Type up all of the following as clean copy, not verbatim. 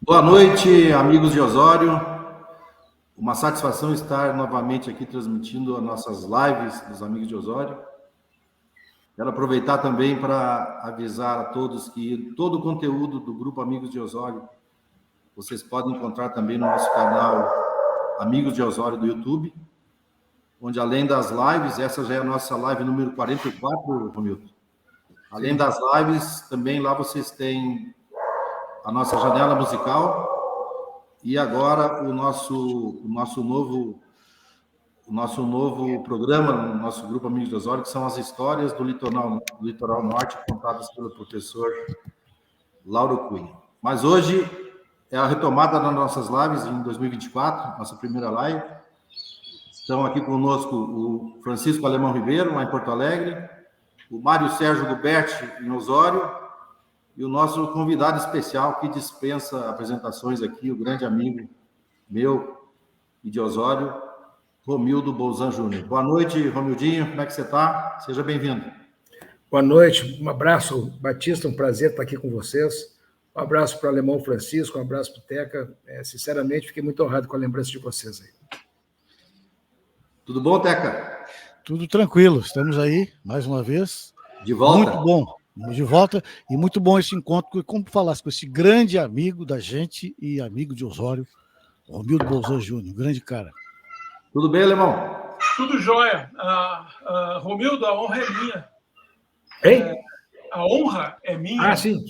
Boa noite, amigos de Osório. Uma satisfação estar novamente aqui transmitindo as nossas lives dos amigos de Osório. Quero aproveitar também para avisar a todos que todo o conteúdo do Grupo Amigos de Osório vocês podem encontrar também no nosso canal Amigos de Osório do YouTube, onde além das lives, essa já é a nossa live número 44, Romildo. Além das lives, também lá vocês têm a nossa janela musical e agora o nosso novo programa no nosso grupo Amigos de Osório, que são as histórias do litoral norte contadas pelo professor Lauro Cunha. Mas hoje é a retomada das nossas lives em 2024, nossa primeira live. Estão aqui conosco o Francisco Alemão Ribeiro, lá em Porto Alegre, o Mário Sérgio Guberti, em Osório, e o nosso convidado especial, que dispensa apresentações aqui, o grande amigo meu e de Osório, Romildo Bolzan Júnior. Boa noite, Romildinho, como é que você está? Seja bem-vindo. Boa noite, um abraço, Batista, um prazer estar aqui com vocês. Um abraço para o Alemão Francisco, um abraço para o Teca. Sinceramente, fiquei muito honrado com a lembrança de vocês aí. Tudo bom, Teca? Tudo tranquilo, estamos aí, mais uma vez. De volta? Muito bom, de volta, e muito bom esse encontro, como falasse, com esse grande amigo da gente e amigo de Osório, Romildo Bolzan Júnior, grande cara. Tudo bem, Alemão? Tudo jóia. Romildo, a honra é minha. Hein? A honra é minha. Sim.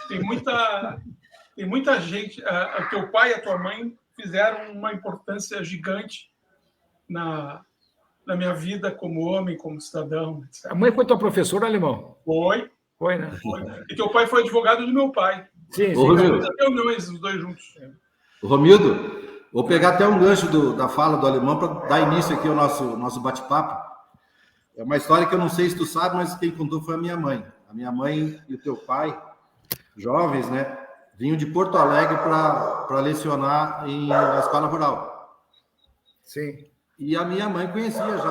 Tem muita gente. O teu pai e a tua mãe fizeram uma importância gigante na minha vida como homem, como cidadão, etc. A mãe foi tua professora, Alemão? Foi, né? Foi. E teu pai foi advogado do meu pai. Sim. Reuniões, os dois juntos. Romildo, vou pegar até um gancho da fala do Alemão para dar início aqui ao nosso bate-papo. É uma história que eu não sei se tu sabe, mas quem contou foi a minha mãe. A minha mãe e o teu pai, jovens, né, vinham de Porto Alegre para lecionar na escola rural. Sim. E a minha mãe conhecia já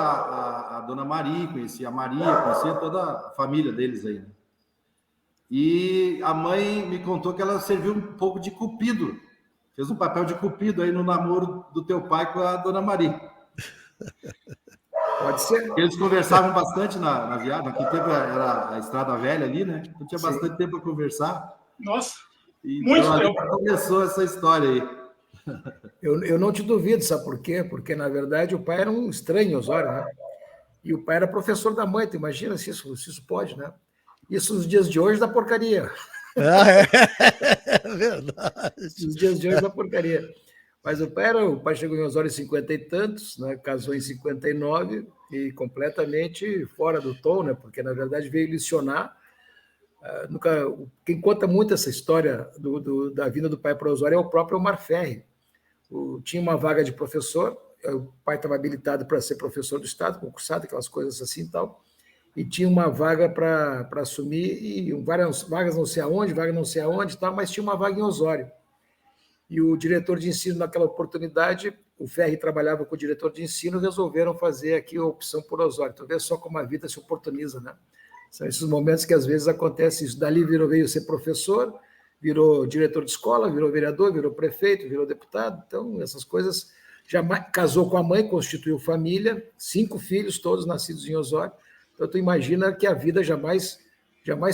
a dona Maria, conhecia a Maria, conhecia toda a família deles aí. E a mãe me contou que ela serviu um pouco de cupido, fez um papel de cupido aí no namoro do teu pai com a dona Maria. Pode ser. Eles conversavam bastante na viagem, naquele tempo era a estrada velha ali, né? Então tinha bastante tempo para conversar. Nossa, então, muito tempo. Começou essa história aí. Eu não te duvido, sabe por quê? Porque, na verdade, o pai era um estranho em Osório, né? E o pai era professor da mãe, tu imagina se isso pode, né? Isso nos dias de hoje dá porcaria. É verdade. Nos dias de hoje dá porcaria. Mas o pai chegou em Osório em 50 e tantos, né? Casou em 59 e completamente fora do tom, né? Porque, na verdade, veio licionar. Quem conta muito essa história da vinda do pai para Osório é o próprio Omar Ferri. Tinha uma vaga de professor, o pai estava habilitado para ser professor do Estado, concursado, aquelas coisas assim e tal, e tinha uma vaga para assumir, e várias vagas não sei aonde e tal, mas tinha uma vaga em Osório. E o diretor de ensino, naquela oportunidade, o Ferri trabalhava com o diretor de ensino, resolveram fazer aqui a opção por Osório. Então, vê só como a vida se oportuniza, né? São esses momentos que às vezes acontece isso. Dali veio ser professor, virou diretor de escola, virou vereador, virou prefeito, virou deputado. Então, essas coisas. Já casou com a mãe, constituiu família, 5 filhos, todos nascidos em Osório. Então, tu imagina que a vida jamais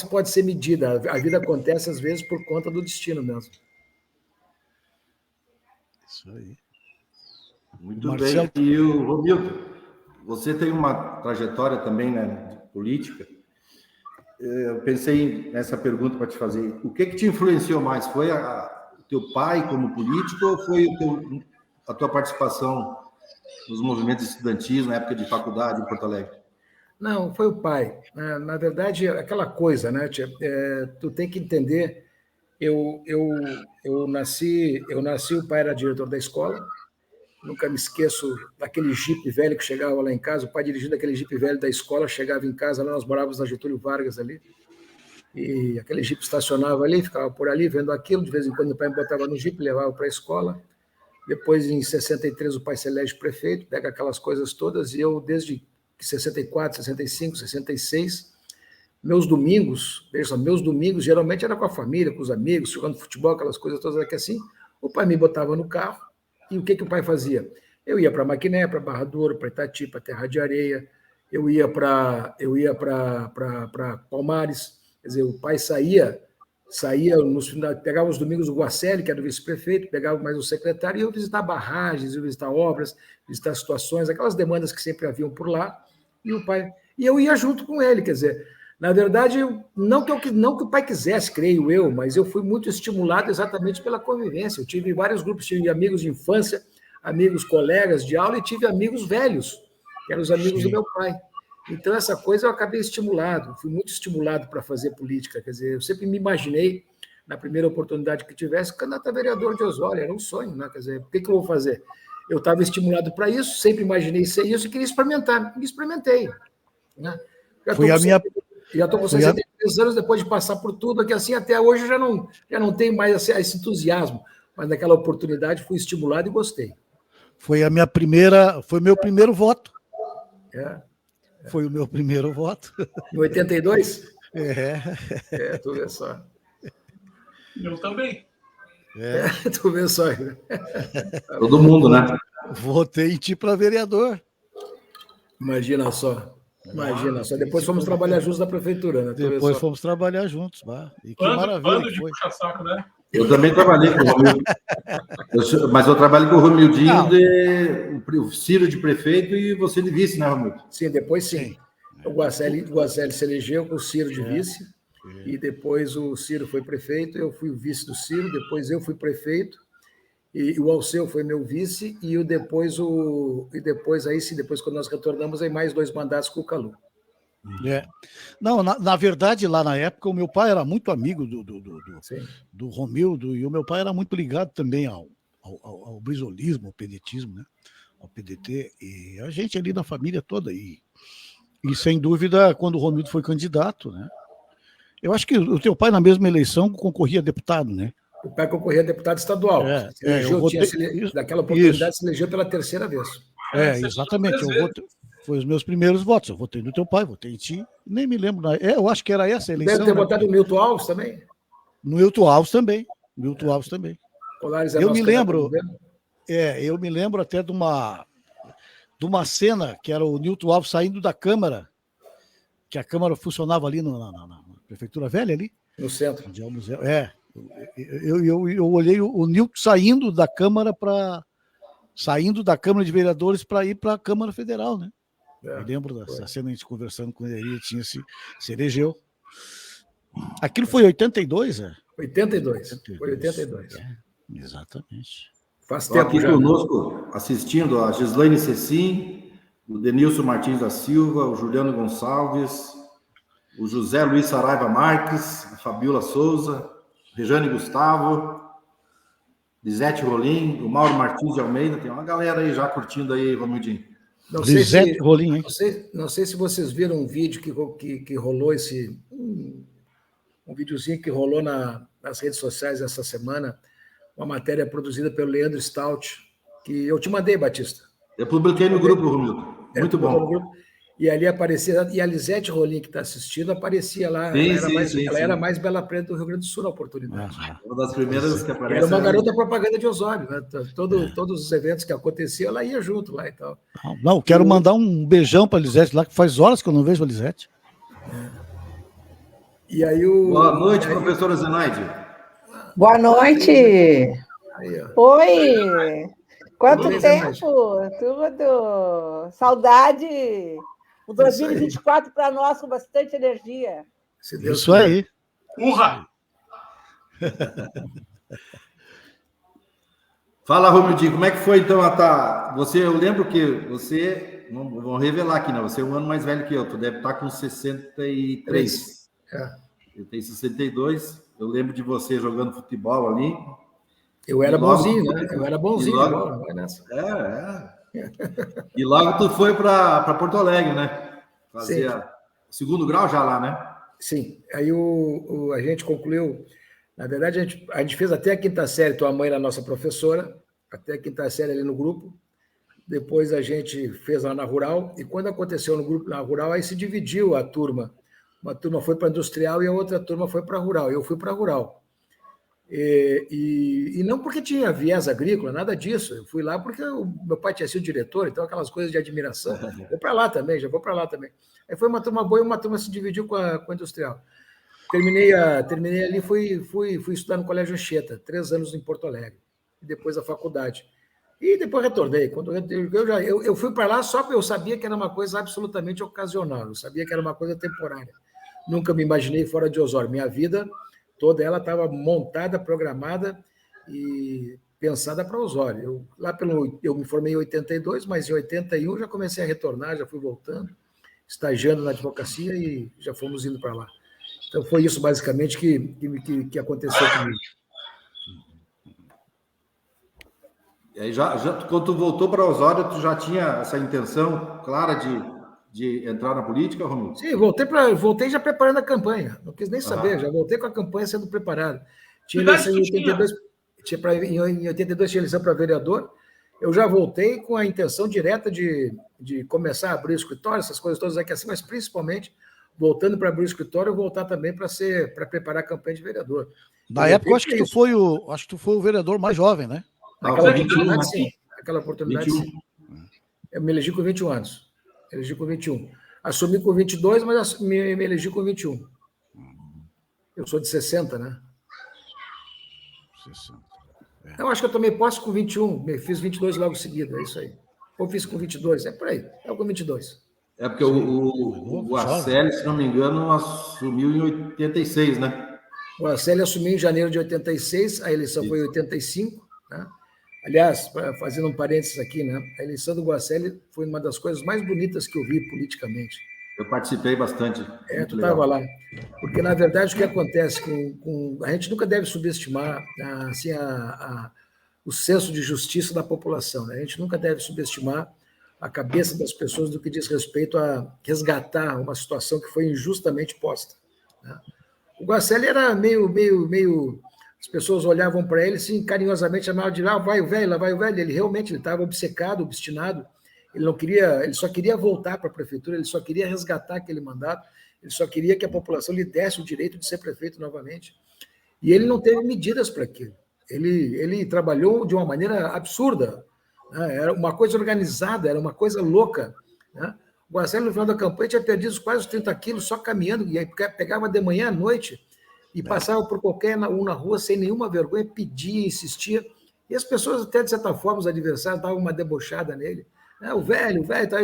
pode ser medida. A vida acontece, às vezes, por conta do destino mesmo. Isso aí. Muito Marcelo... bem. E o Romildo, você tem uma trajetória também, né, de política. Eu pensei nessa pergunta para te fazer. O que te influenciou mais? Foi o teu pai como político ou foi a tua participação nos movimentos estudantis na época de faculdade em Porto Alegre? Não, foi o pai. Na verdade, aquela coisa, né, tia? Tu tem que entender. Eu nasci, o pai era diretor da escola. Nunca me esqueço daquele jipe velho que chegava lá em casa, o pai dirigindo aquele jipe velho da escola, chegava em casa, lá nós morávamos na Getúlio Vargas ali, e aquele jipe estacionava ali, ficava por ali vendo aquilo, de vez em quando o pai me botava no jipe, levava para a escola. Depois, em 63, o pai se elege prefeito, pega aquelas coisas todas, e eu, desde 64, 65, 66, meus domingos, veja só, meus domingos geralmente era com a família, com os amigos, jogando futebol, aquelas coisas todas aqui assim. O pai me botava no carro e o que o pai fazia? Eu ia para Maquiné, para Barra do Ouro, para Itati, para Terra de Areia, eu ia para Palmares, quer dizer, o pai saía nos finais, pegava os domingos o Guacelli, que era o vice-prefeito, pegava mais o secretário, e eu visitar barragens, eu visitar obras, visitar situações, aquelas demandas que sempre haviam por lá, e eu ia junto com ele, quer dizer, na verdade, não que o pai quisesse, creio eu, mas eu fui muito estimulado exatamente pela convivência. Eu tive vários grupos, tive amigos de infância, amigos, colegas de aula, e tive amigos velhos, que eram os amigos do meu pai. Então, essa coisa eu acabei estimulado, fui muito estimulado para fazer política. Quer dizer, eu sempre me imaginei, na primeira oportunidade que tivesse, candidato a vereador de Osório, era um sonho, né? Quer dizer, o que eu vou fazer? Eu estava estimulado para isso, sempre imaginei ser isso e queria experimentar. E experimentei. Né? Já estou com 63 anos, depois de passar por tudo, aqui assim, até hoje eu já não tenho mais esse entusiasmo, mas naquela oportunidade fui estimulado e gostei. Foi meu primeiro voto. Foi o meu primeiro voto. Em 82? Tu vê só. Eu também. Tu vê só. Todo mundo, né? Votei em ti para vereador. Imagina só. Depois fomos trabalhar juntos na prefeitura, né? Depois fomos trabalhar juntos. E que maravilha. Bando de puxa-saco, né? Eu também trabalhei com o Romildo. Mas eu trabalho com o Romildinho, o Ciro de prefeito e você de vice, né, Romildo? Sim, depois sim. O Guacelli se elegeu com o Ciro de vice, e depois o Ciro foi prefeito, eu fui o vice do Ciro, depois eu fui prefeito, e o Alceu foi meu vice, e depois quando nós retornamos, aí mais 2 mandatos com o Calu. Não, na verdade, lá na época, o meu pai era muito amigo do Romildo, e o meu pai era muito ligado também ao brizolismo, ao pedetismo, né? Ao PDT, e a gente ali na família toda, e sem dúvida, quando o Romildo foi candidato, né? Eu acho que o teu pai, na mesma eleição, concorria a deputado, né? O pai concorria a deputado estadual. Naquela oportunidade, se elegeu pela 3ª vez. Exatamente. Foi os meus primeiros votos. Eu votei no teu pai, votei em ti. Nem me lembro. Eu acho que era essa a eleição. Deve ter votado no Milton Alves também? No Milton Alves também. Eu me lembro. Eu me lembro até de uma cena que era o Milton Alves saindo da Câmara, que a Câmara funcionava ali na Prefeitura Velha, ali. No centro. Onde é o museu. Eu olhei o Nilton saindo da Câmara de Vereadores para ir para a Câmara Federal, né? Me lembro dessa cena, a gente conversando com ele se elegeu. Aquilo foi 82, 82. Foi 82. Exatamente. Faz tempo aqui já, conosco, assistindo a Gislaine Cecim, o Denilson Martins da Silva, o Juliano Gonçalves, o José Luiz Saraiva Marques, a Fabiola Souza, Rejane Gustavo, Lisete Rolim, o Mauro Martins de Almeida, tem uma galera aí já curtindo aí, Romildinho. Lisete Rolim, hein? Não sei se vocês viram um vídeo que rolou um videozinho que rolou nas redes sociais essa semana, uma matéria produzida pelo Leandro Stout, que eu te mandei, Batista. Eu publiquei no grupo, Romildo. Muito bom. E ali aparecia, e a Lisete Rolim, que está assistindo, aparecia lá. Ela era mais Bela Preta do Rio Grande do Sul na oportunidade. Uma das primeiras que apareceu. Era uma garota propaganda de Osório, né? Todos os eventos que aconteciam, ela ia junto lá e tal. Não, quero mandar um beijão para a Lisete lá, que faz horas que eu não vejo a Lisete. E aí Boa noite, professora Zenaide. Boa noite. Oi. Quanto tempo? Tudo. Saudade. O 2024 para nós com bastante energia. Isso aí. Urra! Fala, Romildinho, como é que foi então eu lembro que você, não vou revelar aqui, né? Você é um ano mais velho que eu, tu deve estar com 63. Eu tenho 62, eu lembro de você jogando futebol ali. Eu era bonzinho, né? Eu era bonzinho. E logo tu foi para Porto Alegre, né? Fazia segundo grau já lá, né? Sim. Aí a gente concluiu. Na verdade, a gente fez até a 5ª série. Tua mãe era a nossa professora, até a 5ª série ali no grupo. Depois a gente fez lá na Rural. E quando aconteceu no grupo na Rural, aí se dividiu a turma. Uma turma foi para industrial e a outra turma foi para rural. Eu fui para rural. E não porque tinha viés agrícola, nada disso. Eu fui lá porque o meu pai tinha sido diretor, então aquelas coisas de admiração. Vou para lá também, já vou para lá também. Aí foi uma turma boa e uma turma se dividiu com a industrial. Terminei ali, fui estudar no Colégio Anchieta, 3 anos em Porto Alegre, e depois a faculdade. E depois retornei. Eu fui para lá só porque eu sabia que era uma coisa absolutamente ocasional, eu sabia que era uma coisa temporária. Nunca me imaginei fora de Osório. Minha vida toda ela estava montada, programada e pensada para Osório. Eu me formei em 82, mas em 81 já comecei a retornar, já fui voltando, estagiando na advocacia e já fomos indo para lá. Então foi isso basicamente que aconteceu comigo. E aí quando tu voltou para Osório, tu já tinha essa intenção clara de entrar na política, Romildo? Sim, voltei já preparando a campanha. Não quis nem saber, já voltei com a campanha sendo preparado. Tinha eleição em 82, em 82 tinha eleição para vereador. Eu já voltei com a intenção direta de começar a abrir o escritório, essas coisas todas aqui assim, mas principalmente voltando para abrir o escritório, eu voltar também para preparar a campanha de vereador. Na época, acho que tu foi o vereador mais jovem, né? Naquela oportunidade, sim. Naquela oportunidade, sim. Eu me elegi com 21 anos. Elegi com 21. Assumi com 22, mas me elegi com 21. Eu sou de 60, né? 60. Eu acho que eu tomei posse com 21. Fiz 22 logo em seguida, é isso aí. Ou fiz com 22, é por aí. É com 22. É porque o Guacelli, se não me engano, assumiu em 86, né? O Guacelli assumiu em janeiro de 86, a eleição foi em 85, né? Aliás, fazendo um parênteses aqui, né? A eleição do Guacelli foi uma das coisas mais bonitas que eu vi politicamente. Eu participei bastante. Tu estava lá. Porque, na verdade, o que acontece a gente nunca deve subestimar assim, o senso de justiça da população, né? A gente nunca deve subestimar a cabeça das pessoas do que diz respeito a resgatar uma situação que foi injustamente posta, né? O Guacelli era meio... As pessoas olhavam para ele assim, carinhosamente, chamavam de lá vai o velho, lá vai o velho. Ele realmente estava obcecado, obstinado. Ele só queria voltar para a prefeitura, ele só queria resgatar aquele mandato, ele só queria que a população lhe desse o direito de ser prefeito novamente. E ele não teve medidas para aquilo. Ele trabalhou de uma maneira absurda, né? Era uma coisa organizada, era uma coisa louca, né? O Guacelli, no final da campanha, tinha perdido quase os 30 quilos só caminhando, e aí pegava de manhã à noite e passava por qualquer um na rua sem nenhuma vergonha, pedia, insistia. E as pessoas, até de certa forma, os adversários, davam uma debochada nele. O velho, tá,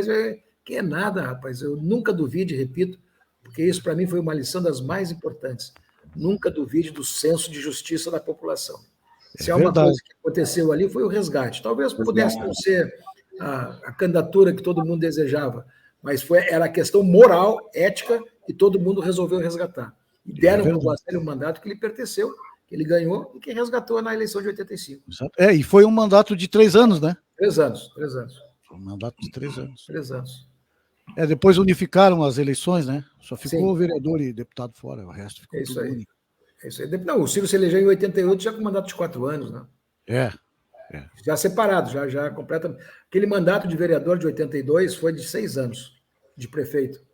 que é nada, rapaz. Eu nunca duvide, repito, porque isso para mim foi uma lição das mais importantes. Nunca duvide do senso de justiça da população. Se há uma coisa que aconteceu ali, foi o resgate. Talvez pudesse não ser a candidatura que todo mundo desejava, mas era a questão moral, ética, que todo mundo resolveu resgatar. E deram para o Guacelli um mandato que lhe pertenceu, que ele ganhou e que resgatou na eleição de 85. E foi um mandato de 3 anos, né? 3 anos. Foi um mandato de 3 anos. 3 anos. Depois unificaram as eleições, né? Só ficou o vereador e deputado fora, o resto ficou tudo único. É isso aí. Não, o Ciro se elegeu em 88 já com mandato de 4 anos, né? Já separado, já completamente. Aquele mandato de vereador de 82 foi de 6 anos, de prefeito.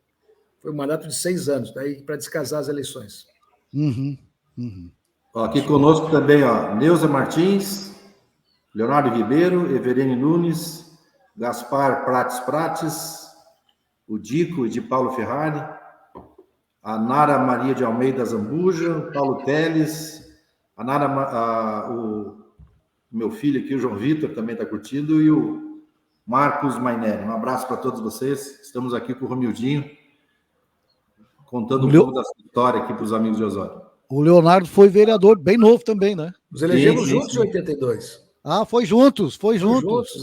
Foi um mandato de 6 anos, daí para descasar as eleições. Aqui conosco também, Neuza Martins, Leonardo Ribeiro, Everene Nunes, Gaspar Prates, o Dico de Paulo Ferrari, a Nara Maria de Almeida Zambuja, Paulo Teles, o meu filho aqui, o João Vitor, também está curtindo, e o Marcos Mainelli. Um abraço para todos vocês. Estamos aqui com o Romildinho, contando um pouco dessa história aqui para os amigos de Osório. O Leonardo foi vereador bem novo também, né? Nos elegemos juntos em 82. Foi juntos.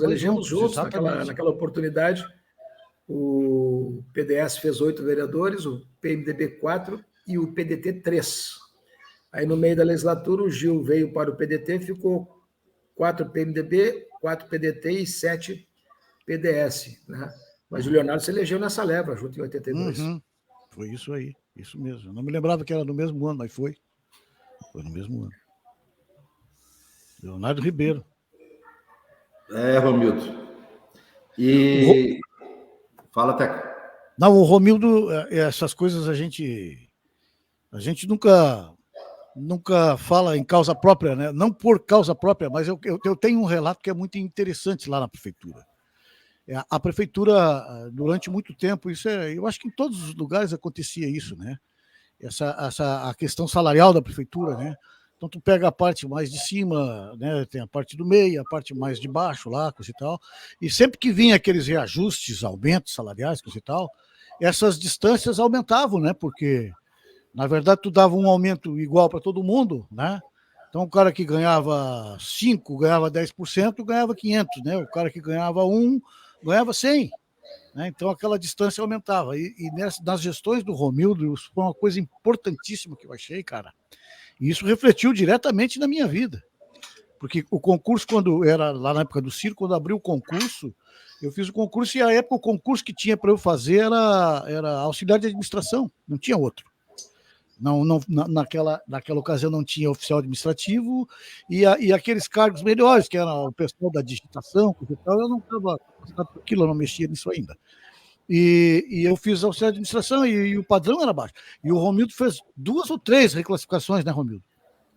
Elegemos juntos. Naquela oportunidade, o PDS fez 8 vereadores, o PMDB 4 e o PDT 3. Aí, no meio da legislatura, o Gil veio para o PDT, ficou 4 PMDB, 4 PDT e 7 PDS, né? Mas o Leonardo se elegeu nessa leva, junto em 82. Foi isso aí, isso mesmo. Eu não me lembrava que era no mesmo ano, mas foi. Foi no mesmo ano. Leonardo Ribeiro. Romildo. E... Fala, Teca. Não, o Romildo, essas coisas a gente nunca fala em causa própria, né? Não por causa própria, mas eu tenho um relato que é muito interessante lá na prefeitura. A prefeitura, durante muito tempo, eu acho que em todos os lugares acontecia isso, né? A questão salarial da prefeitura, né? Então, tu pega a parte mais de cima, né? Tem a parte do meio, a parte mais de baixo lá, coisa e tal. E sempre que vinha aqueles reajustes, aumentos salariais, coisa e tal, essas distâncias aumentavam, né? Porque, na verdade, tu dava um aumento igual para todo mundo, né? Então, o cara que ganhava 5, ganhava 10%, ganhava 500, né? O cara que ganhava 1, ganhava 100. Né? Então, aquela distância aumentava. E nas gestões do Romildo, isso foi uma coisa importantíssima que eu achei, cara. E isso refletiu diretamente na minha vida. Porque o concurso, quando era lá na época do Ciro, quando abriu o concurso, eu fiz o concurso e, à época, o concurso que tinha para eu fazer era auxiliar de administração, não tinha outro. Naquela ocasião não tinha oficial administrativo e aqueles cargos melhores, que era o pessoal da digitação, eu não estava acostumado com aquilo, eu não mexia nisso ainda. E eu fiz auxiliar de administração e o padrão era baixo. E o Romildo fez 2 ou 3 reclassificações, né, Romildo?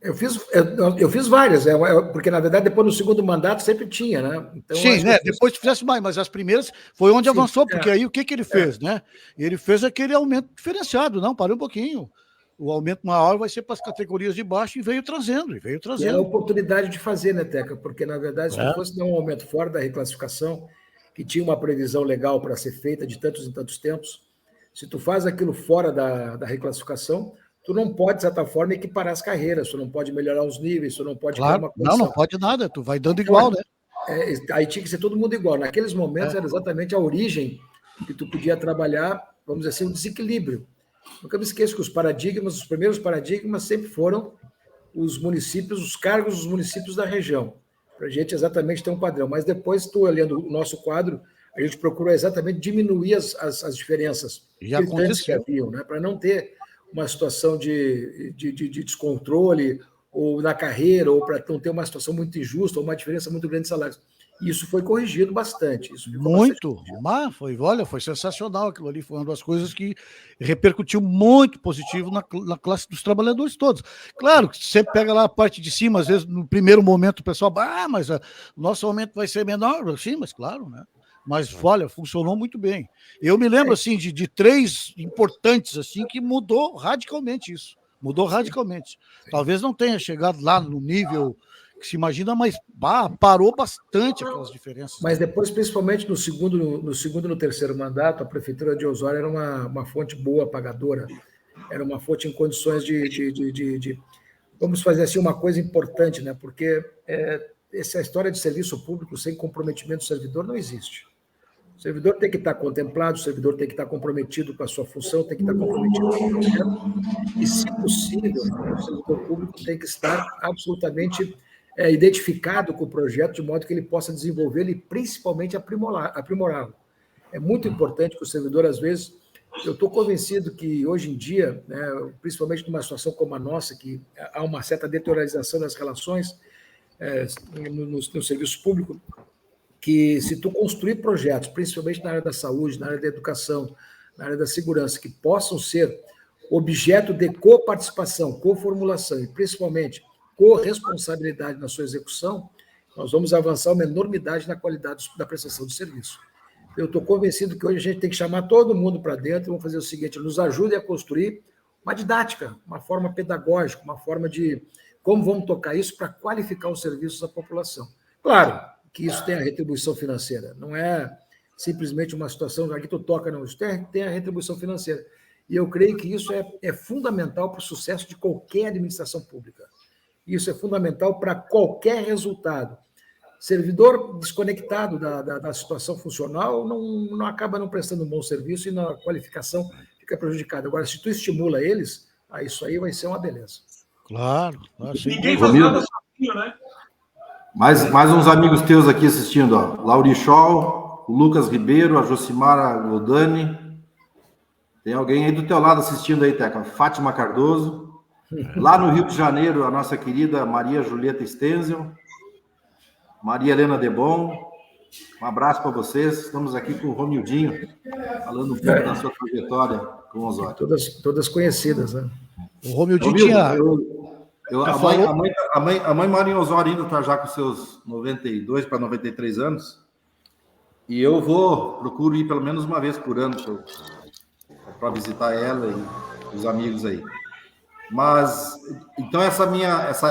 Eu fiz várias, porque, na verdade, depois no segundo mandato sempre tinha, né? Então, sim, né? Depois tu fizesse mais, mas as primeiras foi onde avançou, porque aí o que ele fez, né? Ele fez aquele aumento diferenciado, não, parou um pouquinho. O aumento maior vai ser para as categorias de baixo e veio trazendo. E é a oportunidade de fazer, né, Teca? Porque, na verdade, se tu fosse dar um aumento fora da reclassificação, que tinha uma previsão legal para ser feita de tantos em tantos tempos, se tu faz aquilo fora da reclassificação, tu não pode, de certa forma, equiparar as carreiras, tu não pode melhorar os níveis, tu não pode criar uma condição. Não pode nada, tu vai dando igual, né? Aí tinha que ser todo mundo igual. Naqueles momentos era exatamente a origem que tu podia trabalhar, vamos dizer assim, um desequilíbrio. Nunca me esqueço que os primeiros paradigmas sempre foram os municípios, os cargos dos municípios da região, para a gente exatamente ter um padrão. Mas depois, tu olhando o nosso quadro, a gente procurou exatamente diminuir as diferenças gritantes que haviam, né? Para não ter uma situação de descontrole ou na carreira, ou para não ter uma situação muito injusta, ou uma diferença muito grande de salários. Isso foi corrigido bastante. Isso muito, mas foi sensacional aquilo ali, foi uma das coisas que repercutiu muito positivo na classe dos trabalhadores todos. Claro que sempre pega lá a parte de cima, às vezes no primeiro momento o pessoal, mas o nosso aumento vai ser menor, sim, mas claro, né? Mas olha, funcionou muito bem. Eu me lembro assim de 3 importantes assim que mudou radicalmente isso. Mudou radicalmente. Sim. Talvez não tenha chegado lá no nível que se imagina, mas parou bastante aquelas diferenças. Mas depois, principalmente no segundo e no terceiro mandato, a prefeitura de Osório era uma fonte boa pagadora, era uma fonte em condições de vamos fazer assim uma coisa importante, né? Porque essa história de serviço público sem comprometimento do servidor não existe. O servidor tem que estar contemplado, o servidor tem que estar comprometido com a sua função, tem que estar comprometido com o projeto, e, se possível, o servidor público tem que estar absolutamente identificado com o projeto, de modo que ele possa desenvolvê-lo e, principalmente, aprimorá-lo. É muito importante que o servidor, às vezes, eu estou convencido que, hoje em dia, né, principalmente numa situação como a nossa, que há uma certa deteriorização das relações no serviço público, que se tu construir projetos, principalmente na área da saúde, na área da educação, na área da segurança, que possam ser objeto de coparticipação, coformulação e, principalmente, corresponsabilidade na sua execução, nós vamos avançar uma enormidade na qualidade da prestação de serviço. Eu estou convencido que hoje a gente tem que chamar todo mundo para dentro e vamos fazer o seguinte, nos ajude a construir uma didática, uma forma pedagógica, uma forma de como vamos tocar isso para qualificar os serviços da população. Claro que isso tem a retribuição financeira, não é simplesmente uma situação, aqui tu toca, não, isso tem a retribuição financeira. E eu creio que isso é fundamental para o sucesso de qualquer administração pública. Isso é fundamental para qualquer resultado. Servidor desconectado da situação funcional não acaba não prestando um bom serviço e na qualificação fica prejudicada. Agora, se tu estimula eles, isso aí vai ser uma beleza. Claro. Ninguém faz nada sozinho, né? Mais uns amigos teus aqui assistindo, ó. Laurichol, o Lucas Ribeiro, a Josimara Godani. Tem alguém aí do teu lado assistindo aí, Teca. Fátima Cardoso. Lá no Rio de Janeiro, a nossa querida Maria Julieta Stenzel. Maria Helena Debon. Um abraço para vocês. Estamos aqui com o Romildinho, falando um pouco da sua trajetória com o Osório. Todas conhecidas, né? O Romildinho tinha... A mãe mora em Osório ainda, está já com seus 92 para 93 anos. E eu procuro ir pelo menos uma vez por ano para visitar ela e os amigos aí. Mas, então, essa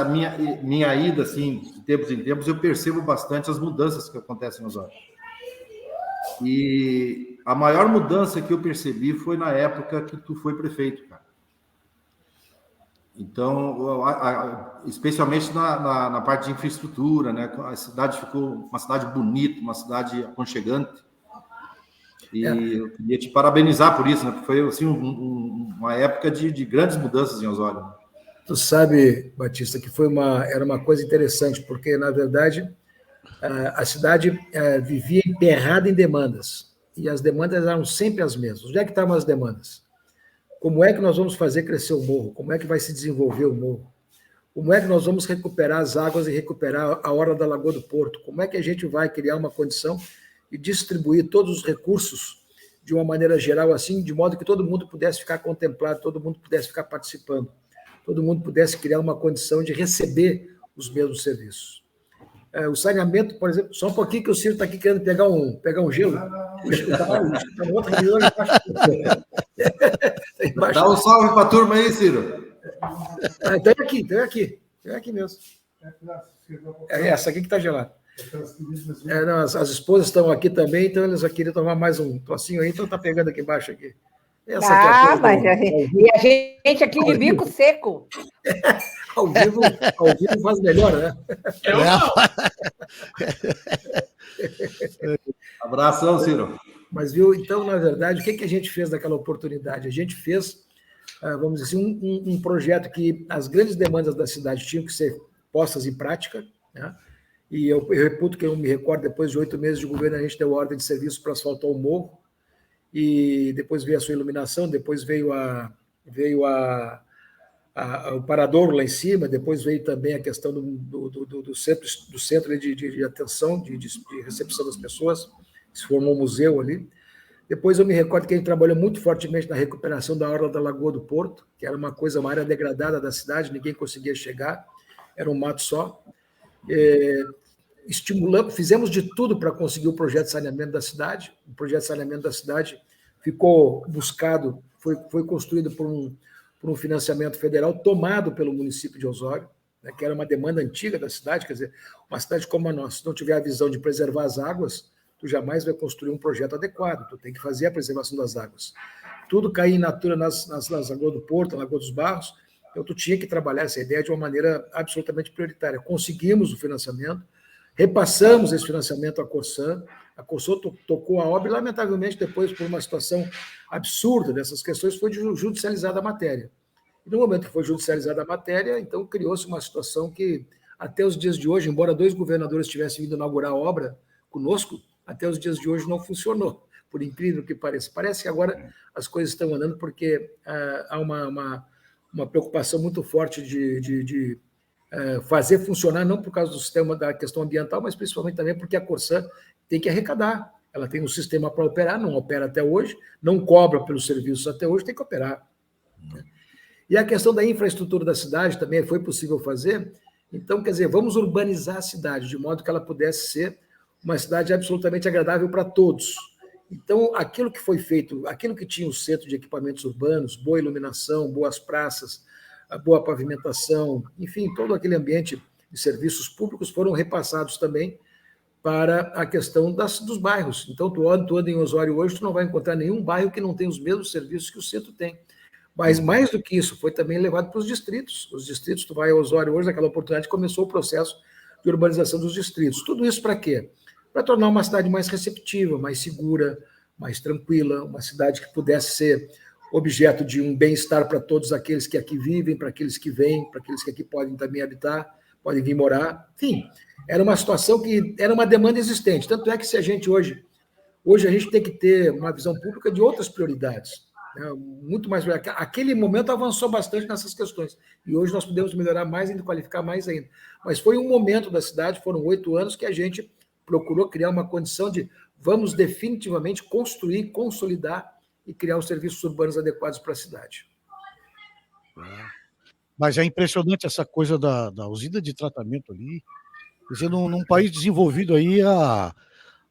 minha ida, assim, de tempos em tempos, eu percebo bastante as mudanças que acontecem em Osório. E a maior mudança que eu percebi foi na época que tu foi prefeito, cara. Então, especialmente na parte de infraestrutura, né? A cidade ficou uma cidade bonita, uma cidade aconchegante. E eu queria te parabenizar por isso, né? Porque foi assim, uma época de grandes mudanças em Osório. Tu sabe, Batista, que era uma coisa interessante, porque, na verdade, a cidade vivia emperrada em demandas. E as demandas eram sempre as mesmas. Onde é que estavam as demandas? Como é que nós vamos fazer crescer o morro? Como é que vai se desenvolver o morro? Como é que nós vamos recuperar as águas e recuperar a orla da Lagoa do Porto? Como é que a gente vai criar uma condição e distribuir todos os recursos de uma maneira geral, assim, de modo que todo mundo pudesse ficar contemplado, todo mundo pudesse ficar participando, todo mundo pudesse criar uma condição de receber os mesmos serviços. O saneamento, por exemplo, só um pouquinho que o Ciro está aqui querendo pegar um gelo. Dá um salve para a turma aí, Ciro. Tem aqui mesmo. É essa aqui que está gelada. Não, as esposas estão aqui também, então eles já queriam tomar mais um trocinho aí, então está pegando aqui embaixo aqui. Essa aqui mas e a gente aqui de bico seco. Ao vivo faz melhor, né? Eu não. Abração, Ciro. Mas, viu, então, na verdade, o que a gente fez naquela oportunidade? A gente fez, vamos dizer assim, um projeto que as grandes demandas da cidade tinham que ser postas em prática, né? E eu reputo que eu me recordo, depois de 8 meses de governo, a gente deu ordem de serviço para asfaltar o morro, e depois veio a sua iluminação, depois veio o paradouro lá em cima, depois veio também a questão do centro de atenção, de recepção das pessoas, se formou um museu ali. Depois eu me recordo que a gente trabalhou muito fortemente na recuperação da orla da Lagoa do Porto, que era uma área degradada da cidade, ninguém conseguia chegar, era um mato só. Estimulamos, fizemos de tudo para conseguir o projeto de saneamento da cidade. O projeto de saneamento da cidade ficou buscado, foi construído por um financiamento federal tomado pelo município de Osório, né, que era uma demanda antiga da cidade. Quer dizer, uma cidade como a nossa, se não tiver a visão de preservar as águas, tu jamais vai construir um projeto adequado, tu tem que fazer a preservação das águas. Tudo caía in natura nas Lagoas do Porto, na Lagoa dos Barros, então tu tinha que trabalhar essa ideia de uma maneira absolutamente prioritária. Conseguimos o financiamento, repassamos esse financiamento à Corsan, a Corsan tocou a obra e, lamentavelmente, depois, por uma situação absurda dessas questões, foi judicializada a matéria. E no momento que foi judicializada a matéria, então criou-se uma situação que, até os dias de hoje, embora 2 governadores tivessem vindo inaugurar a obra conosco, até os dias de hoje não funcionou, por incrível que pareça. Parece que agora as coisas estão andando porque há uma preocupação muito forte de fazer funcionar, não por causa do sistema da questão ambiental, mas principalmente também porque a Corsan tem que arrecadar. Ela tem um sistema para operar, não opera até hoje, não cobra pelos serviços até hoje, tem que operar. E a questão da infraestrutura da cidade também foi possível fazer. Então, quer dizer, vamos urbanizar a cidade, de modo que ela pudesse ser uma cidade absolutamente agradável para todos. Então, aquilo que foi feito, aquilo que tinha o centro de equipamentos urbanos, boa iluminação, boas praças, boa pavimentação, enfim, todo aquele ambiente de serviços públicos foram repassados também para a questão dos bairros. Então, tu anda em Osório hoje, tu não vai encontrar nenhum bairro que não tenha os mesmos serviços que o centro tem. Mas, mais do que isso, foi também levado para os distritos. Os distritos, tu vai a Osório hoje, naquela oportunidade, começou o processo de urbanização dos distritos. Tudo isso para quê? Para tornar uma cidade mais receptiva, mais segura, mais tranquila, uma cidade que pudesse ser objeto de um bem-estar para todos aqueles que aqui vivem, para aqueles que vêm, para aqueles que aqui podem também habitar, podem vir morar. Enfim, era uma situação que era uma demanda existente. Tanto é que se a gente hoje a gente tem que ter uma visão pública de outras prioridades. Né? Muito mais. Aquele momento avançou bastante nessas questões. E hoje nós podemos melhorar mais ainda, qualificar mais ainda. Mas foi um momento da cidade, foram 8 anos que a gente procurou criar uma condição de vamos definitivamente construir, consolidar e criar os serviços urbanos adequados para a cidade. Mas é impressionante essa coisa da usina de tratamento ali. Quer dizer, num país desenvolvido aí,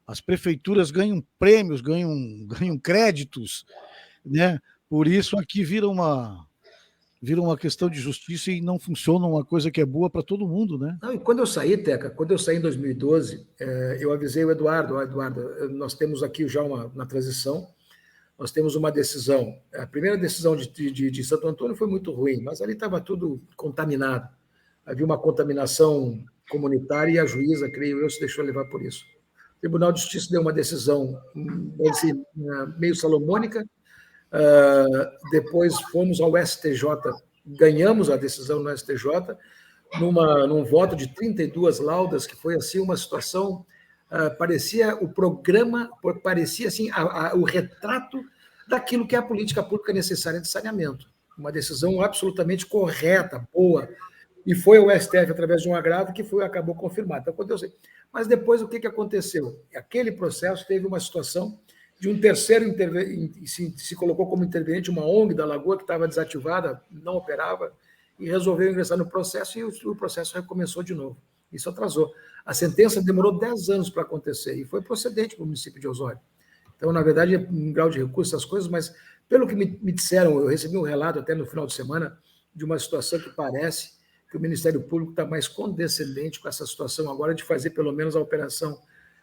as prefeituras ganham prêmios, ganham créditos, né? Por isso aqui vira uma questão de justiça e não funciona uma coisa que é boa para todo mundo, né? Não, e quando eu saí, Teca, em 2012, eu avisei o Eduardo, nós temos aqui já na transição, nós temos uma decisão, a primeira decisão de Santo Antônio foi muito ruim, mas ali estava tudo contaminado, havia uma contaminação comunitária e a juíza, creio eu, se deixou levar por isso. O Tribunal de Justiça deu uma decisão meio salomônica, depois fomos ao STJ, ganhamos a decisão no STJ, num voto de 32 laudas, que foi assim uma situação, parecia o programa, parecia assim o retrato daquilo que é a política pública necessária de saneamento. Uma decisão absolutamente correta, boa, e foi ao STF através de um agravo que acabou confirmado. Então, quando eu sei. Mas depois o que aconteceu? Aquele processo teve uma situação de um terceiro se colocou como interveniente uma ONG da Lagoa que estava desativada, não operava, e resolveu ingressar no processo, e o processo recomeçou de novo. Isso atrasou. A sentença demorou 10 anos para acontecer, e foi procedente para o município de Osório. Então, na verdade, é um grau de recurso, essas coisas, mas pelo que me disseram, eu recebi um relato até no final de semana de uma situação que parece que o Ministério Público está mais condescendente com essa situação agora de fazer pelo menos a operação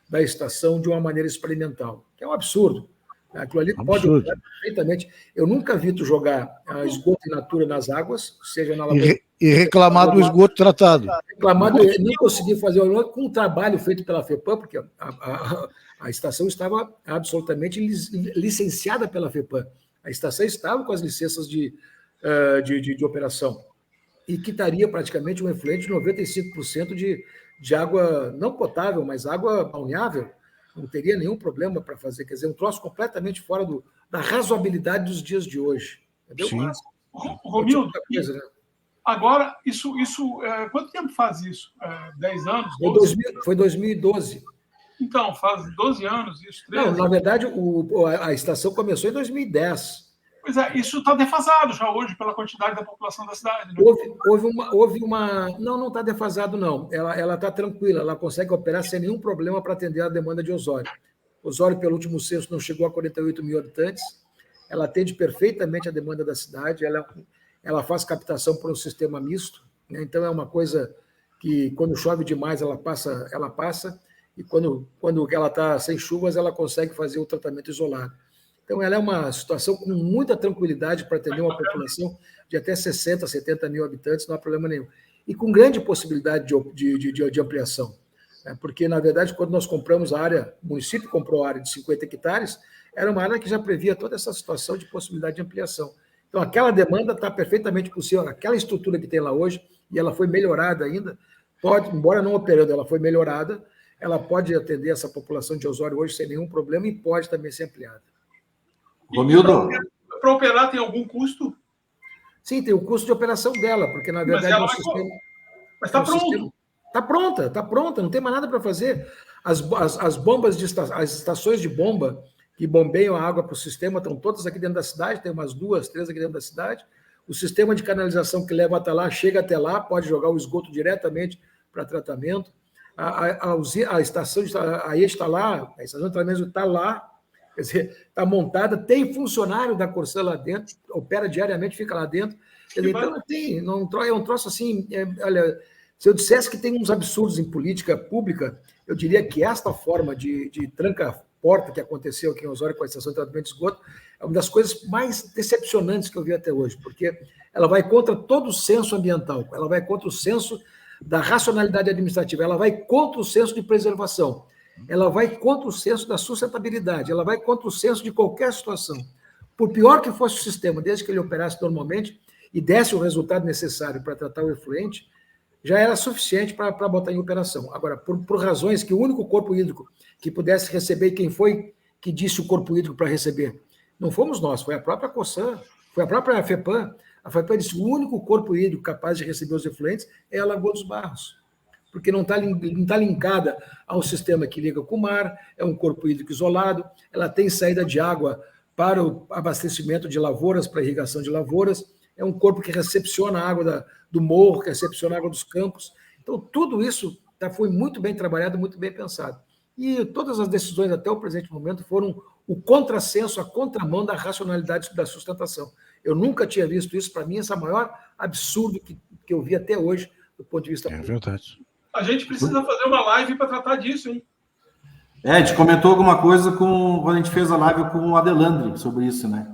da estação de uma maneira experimental, que é um absurdo. Aquilo ali pode operar perfeitamente. Eu nunca vi tu jogar esgoto in natura nas águas, seja na lagoa. E reclamar do esgoto tratado. Reclamar, eu nem consegui fazer com o trabalho feito pela FEPAM, porque a estação estava absolutamente licenciada pela FEPAM. A estação estava com as licenças de operação e quitaria praticamente um efluente de 95% de água não potável, mas água balneável. Não teria nenhum problema para fazer. Quer dizer, um troço completamente fora da razoabilidade dos dias de hoje. Entendeu? Sim. Romildo, né? Agora, isso quanto tempo faz isso? 10 anos? 12? Foi 2012. Então, faz 12 anos isso. 13. Não, na verdade, a estação começou em 2010. Pois é, isso está defasado já hoje pela quantidade da população da cidade. Né? Houve uma... Não está defasado, não. Ela está tranquila, ela consegue operar sem nenhum problema para atender a demanda de Osório. Osório, pelo último censo, não chegou a 48 mil habitantes. Ela atende perfeitamente a demanda da cidade, ela faz captação por um sistema misto, né? Então é uma coisa que, quando chove demais, ela passa, e quando ela está sem chuvas, ela consegue fazer o tratamento isolado. Então, ela é uma situação com muita tranquilidade para atender uma população de até 60, 70 mil habitantes, não há problema nenhum. E com grande possibilidade de ampliação. Né? Porque, na verdade, quando nós compramos a área, o município comprou a área de 50 hectares, era uma área que já previa toda essa situação de possibilidade de ampliação. Então, aquela demanda está perfeitamente possível. Aquela estrutura que tem lá hoje, e ela foi melhorada ainda, embora não operando, ela foi melhorada, ela pode atender essa população de Osório hoje sem nenhum problema e pode também ser ampliada. Romildo. Para operar tem algum custo? Sim, tem o custo de operação dela, porque, na verdade, o sistema... Mas está pronto. Está pronta, não tem mais nada para fazer. As bombas, as estações de bomba que bombeiam a água para o sistema estão todas aqui dentro da cidade, tem umas 2, 3 aqui dentro da cidade. O sistema de canalização que leva até lá, chega até lá, pode jogar o esgoto diretamente para tratamento. A estação está lá, a estação de tratamento está lá, quer dizer, está montada, tem funcionário da Corsã lá dentro, opera diariamente, fica lá dentro. Então, é um troço assim, olha, se eu dissesse que tem uns absurdos em política pública, eu diria que esta forma de tranca-porta que aconteceu aqui em Osório com a estação de tratamento de esgoto é uma das coisas mais decepcionantes que eu vi até hoje, porque ela vai contra todo o senso ambiental, ela vai contra o senso da racionalidade administrativa, ela vai contra o senso de preservação, ela vai contra o senso da sustentabilidade, ela vai contra o senso de qualquer situação. Por pior que fosse o sistema, desde que ele operasse normalmente e desse o resultado necessário para tratar o efluente, já era suficiente para botar em operação. Agora, por razões que o único corpo hídrico que pudesse receber, quem foi que disse o corpo hídrico para receber? Não fomos nós, foi a própria Corsã, foi a própria FEPAM. A FEPAM disse que o único corpo hídrico capaz de receber os efluentes é a Lagoa dos Barros. porque não está linkada ao sistema que liga com o mar, é um corpo hídrico isolado, ela tem saída de água para o abastecimento de lavouras, para irrigação de lavouras, é um corpo que recepciona a água do morro, que recepciona a água dos campos. Então, tudo isso foi muito bem trabalhado, muito bem pensado. E todas as decisões, até o presente momento, foram o contrassenso, a contramão da racionalidade da sustentação. Eu nunca tinha visto isso. Para mim, esse é o maior absurdo que eu vi até hoje, do ponto de vista público. É verdade. A gente precisa fazer uma live para tratar disso, hein? A gente comentou alguma coisa quando a gente fez a live com o Adelandre sobre isso, né?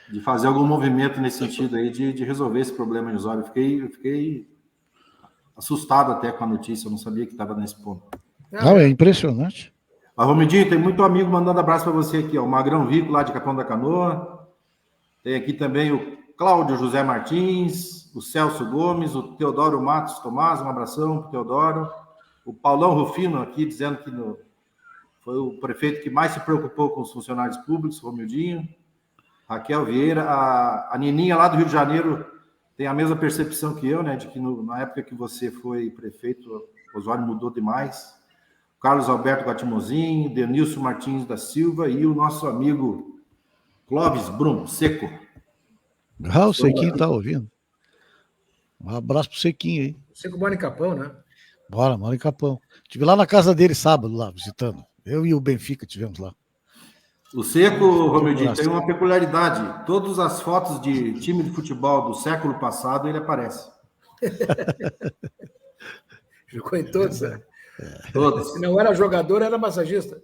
De fazer algum movimento nesse sentido aí, de resolver esse problema de Osório. Eu fiquei assustado até com a notícia, eu não sabia que estava nesse ponto. Não, é impressionante. Romidinho, tem muito amigo mandando abraço para você aqui, ó. O Magrão Vico, lá de Capão da Canoa. Tem aqui também o Cláudio José Martins, o Celso Gomes, o Teodoro Matos Tomás, um abração para o Teodoro. O Paulão Rufino aqui, dizendo que foi o prefeito que mais se preocupou com os funcionários públicos, Romildinho. Raquel Vieira, a Nininha lá do Rio de Janeiro tem a mesma percepção que eu, né, de que na época que você foi prefeito, Osório mudou demais. Carlos Alberto Guatimozinho, Denilson Martins da Silva e o nosso amigo Clóvis Brum, Seco. O Sequinho está ouvindo. Um abraço pro Sequinho aí. O Seco mora em Capão, né? Mora em Capão. Estive lá na casa dele sábado, lá, visitando. Eu e o Benfica tivemos lá. O Seco, Romildinho, tem uma peculiaridade. Todas as fotos de time de futebol do século passado, ele aparece. Jogou em todos, né? Todos. Se não era jogador, era massagista.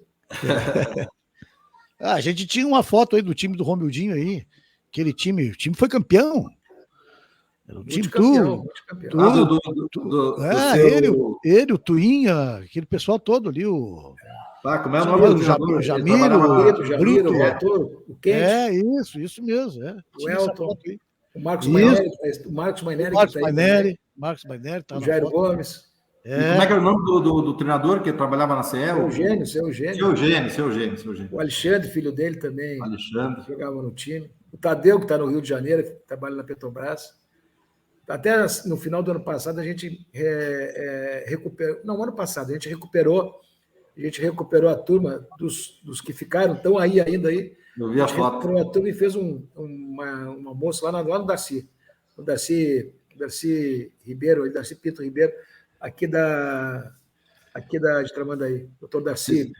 A gente tinha uma foto aí do time do Romildinho aí. Aquele time, o time foi campeão. Era o time tudo. Ele, o Tuinha, aquele pessoal todo ali, o... como é o nome do Jamiro, o Kent. Isso mesmo. O Elton, o Marcos Maineri. Marcos Maineri. O Jairo Gomes. Como é que era o nome do treinador que trabalhava na CE? Seu Eugênio. O Alexandre, filho dele também. Alexandre. Jogava no time. O Tadeu, que está no Rio de Janeiro, que trabalha na Petrobras. Até no final do ano passado, a gente recuperou... Não, ano passado, a gente recuperou a turma dos que ficaram, estão aí ainda aí. Eu vi a foto. A turma e fez um almoço lá no Darcy. O Darcy Ribeiro, Darcy Pinto Ribeiro, aqui de Tramandaí. Doutor Darcy,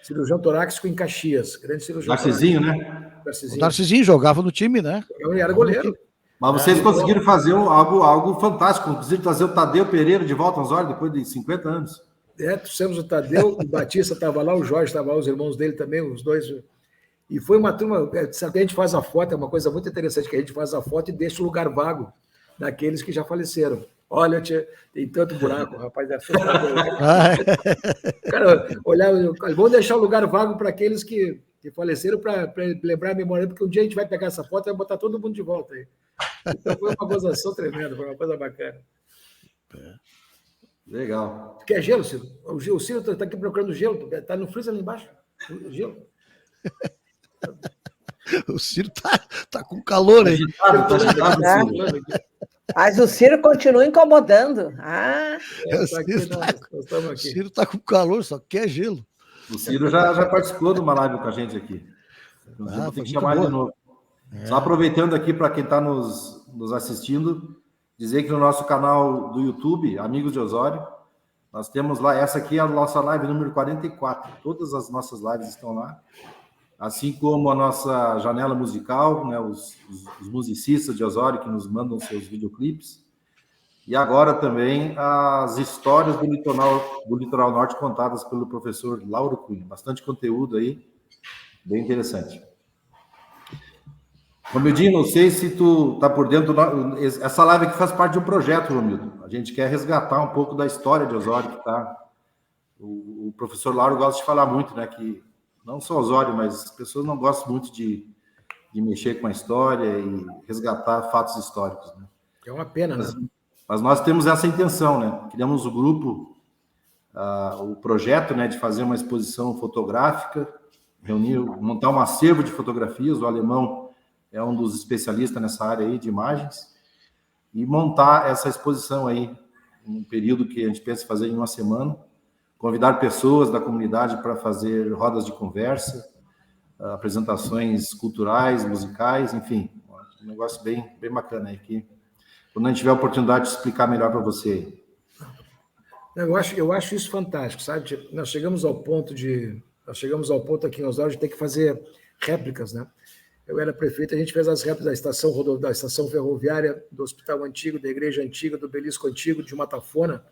cirurgião torácico em Caxias. Grande cirurgião. Darcyzinho, né? O Darcyzinho jogava no time, né? Ele era goleiro. Mas vocês conseguiram fazer algo fantástico. Conseguiram trazer o Tadeu Pereira de volta aos olhos depois de 50 anos. Trouxemos o Tadeu, o Batista estava lá, o Jorge estava lá, os irmãos dele também, os dois. E foi uma turma. Sabe, a gente faz a foto, é uma coisa muito interessante, que a gente faz a foto e deixa o lugar vago daqueles que já faleceram. Olha, tem tanto buraco, rapaz, é assustador. Cara, vamos deixar o lugar vago para aqueles que faleceram, para lembrar a memória, porque um dia a gente vai pegar essa foto e vai botar todo mundo de volta aí. Então foi uma gozação tremenda, foi uma coisa bacana. Legal. Quer gelo, Ciro? O Ciro está aqui procurando gelo, está no freezer ali embaixo. O gelo. O Ciro tá com calor aí. Mas o Ciro continua incomodando. O Ciro tá com calor, só quer gelo. O Ciro já participou de uma live com a gente aqui. Tem que chamar ele de novo. Só aproveitando aqui para quem está nos assistindo, dizer que no nosso canal do YouTube, Amigos de Osório, nós temos lá, essa aqui é a nossa live número 44. Todas as nossas lives estão lá. Assim como a nossa janela musical, né, os musicistas de Osório que nos mandam seus videoclipes. E agora também as histórias do litoral norte contadas pelo professor Lauro Cunha. Bastante conteúdo aí, bem interessante. Romildinho, não sei se tu está por dentro. Essa live aqui faz parte de um projeto, Romildo. A gente quer resgatar um pouco da história de Osório, que tá. O professor Lauro gosta de falar muito, né? Que não só Osório, mas as pessoas não gostam muito de mexer com a história e resgatar fatos históricos, né? É uma pena, né? Mas nós temos essa intenção, né? Criamos o grupo, o projeto, né, de fazer uma exposição fotográfica, montar um acervo de fotografias. O alemão é um dos especialistas nessa área aí de imagens, e montar essa exposição aí um período que a gente pensa em fazer em uma semana, convidar pessoas da comunidade para fazer rodas de conversa, apresentações culturais, musicais, enfim, um negócio bem bacana aí, que quando a gente tiver a oportunidade de explicar melhor para você. Eu acho isso fantástico, sabe? Nós chegamos ao ponto aqui em Osório de ter que fazer réplicas, né? Eu era prefeito, a gente fez as réplicas da estação ferroviária, do hospital antigo, da igreja antiga, do obelisco antigo, de uma tafona,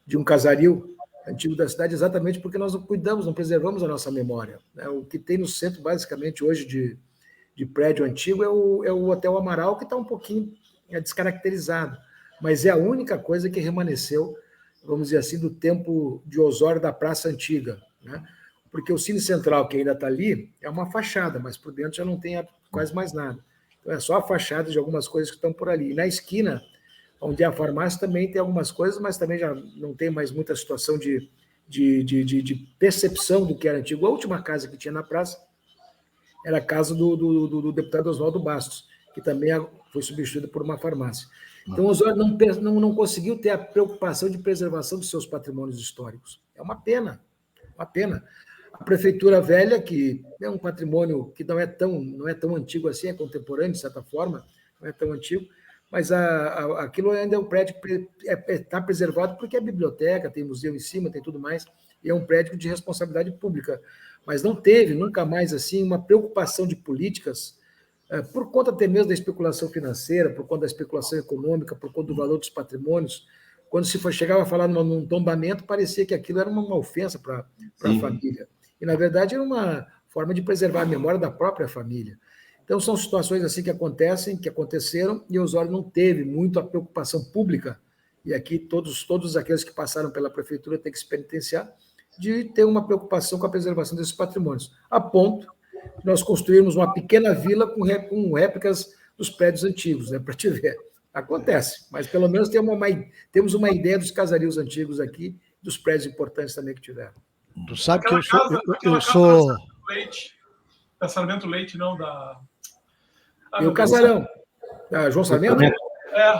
de um casario antigo da cidade, exatamente porque nós não cuidamos, não preservamos a nossa memória, né? O que tem no centro, basicamente, hoje, de prédio antigo é o Hotel Amaral, que está um pouquinho descaracterizado, mas é a única coisa que remanesceu, vamos dizer assim, do tempo de Osório da Praça Antiga, né? Porque o Cine Central, que ainda está ali, é uma fachada, mas por dentro já não tem quase mais nada. Então é só a fachada de algumas coisas que estão por ali. E na esquina, onde é a farmácia, também tem algumas coisas, mas também já não tem mais muita situação de percepção do que era antigo. A última casa que tinha na praça era a casa do deputado Oswaldo Bastos, que também foi substituída por uma farmácia. Então, Osório não conseguiu ter a preocupação de preservação dos seus patrimônios históricos. É uma pena, uma pena. A prefeitura velha, que é um patrimônio que não é tão antigo assim, é contemporâneo, de certa forma, não é tão antigo, mas aquilo ainda é um prédio que está preservado porque é biblioteca, tem museu em cima, tem tudo mais, e é um prédio de responsabilidade pública. Mas não teve nunca mais assim uma preocupação de políticas, por conta até mesmo da especulação financeira, por conta da especulação econômica, por conta do valor dos patrimônios. Quando chegava a falar num tombamento, parecia que aquilo era uma ofensa para a família. E, na verdade, era uma forma de preservar a memória da própria família. Então, são situações assim que aconteceram, e Osório não teve muito a preocupação pública, e aqui todos aqueles que passaram pela prefeitura têm que se penitenciar, de ter uma preocupação com a preservação desses patrimônios, a ponto de nós construirmos uma pequena vila com réplicas dos prédios antigos, né, para te ver. Acontece, mas pelo menos temos uma ideia dos casarios antigos aqui, dos prédios importantes também que tiveram. Tu sabe que eu sou... Da Sarmento Leite, não, da... Tem o casarão. João Sarmento?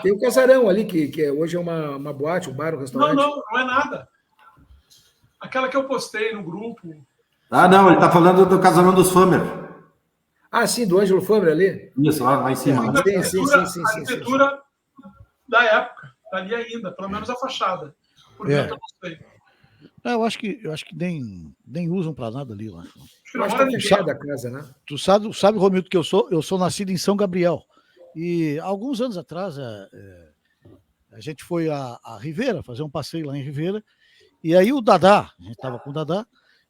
Tem o casarão ali, que hoje é uma boate, um bar, um restaurante. Não é nada. Aquela que eu postei no grupo. Não, ele está falando do casarão dos Famer. Sim, do Ângelo Famer ali? Isso, lá em cima. Sim. A arquitetura da época, está ali ainda, pelo menos a fachada. Por dentro eu não sei. Eu acho que nem usam para nada ali, eu acho. Eu acho que está fechada a casa, né? Tu sabe, Romildo, que eu sou nascido em São Gabriel. E alguns anos atrás a gente foi a Ribeira, fazer um passeio lá em Ribeira, e aí o Dadá, a gente estava com o Dadá,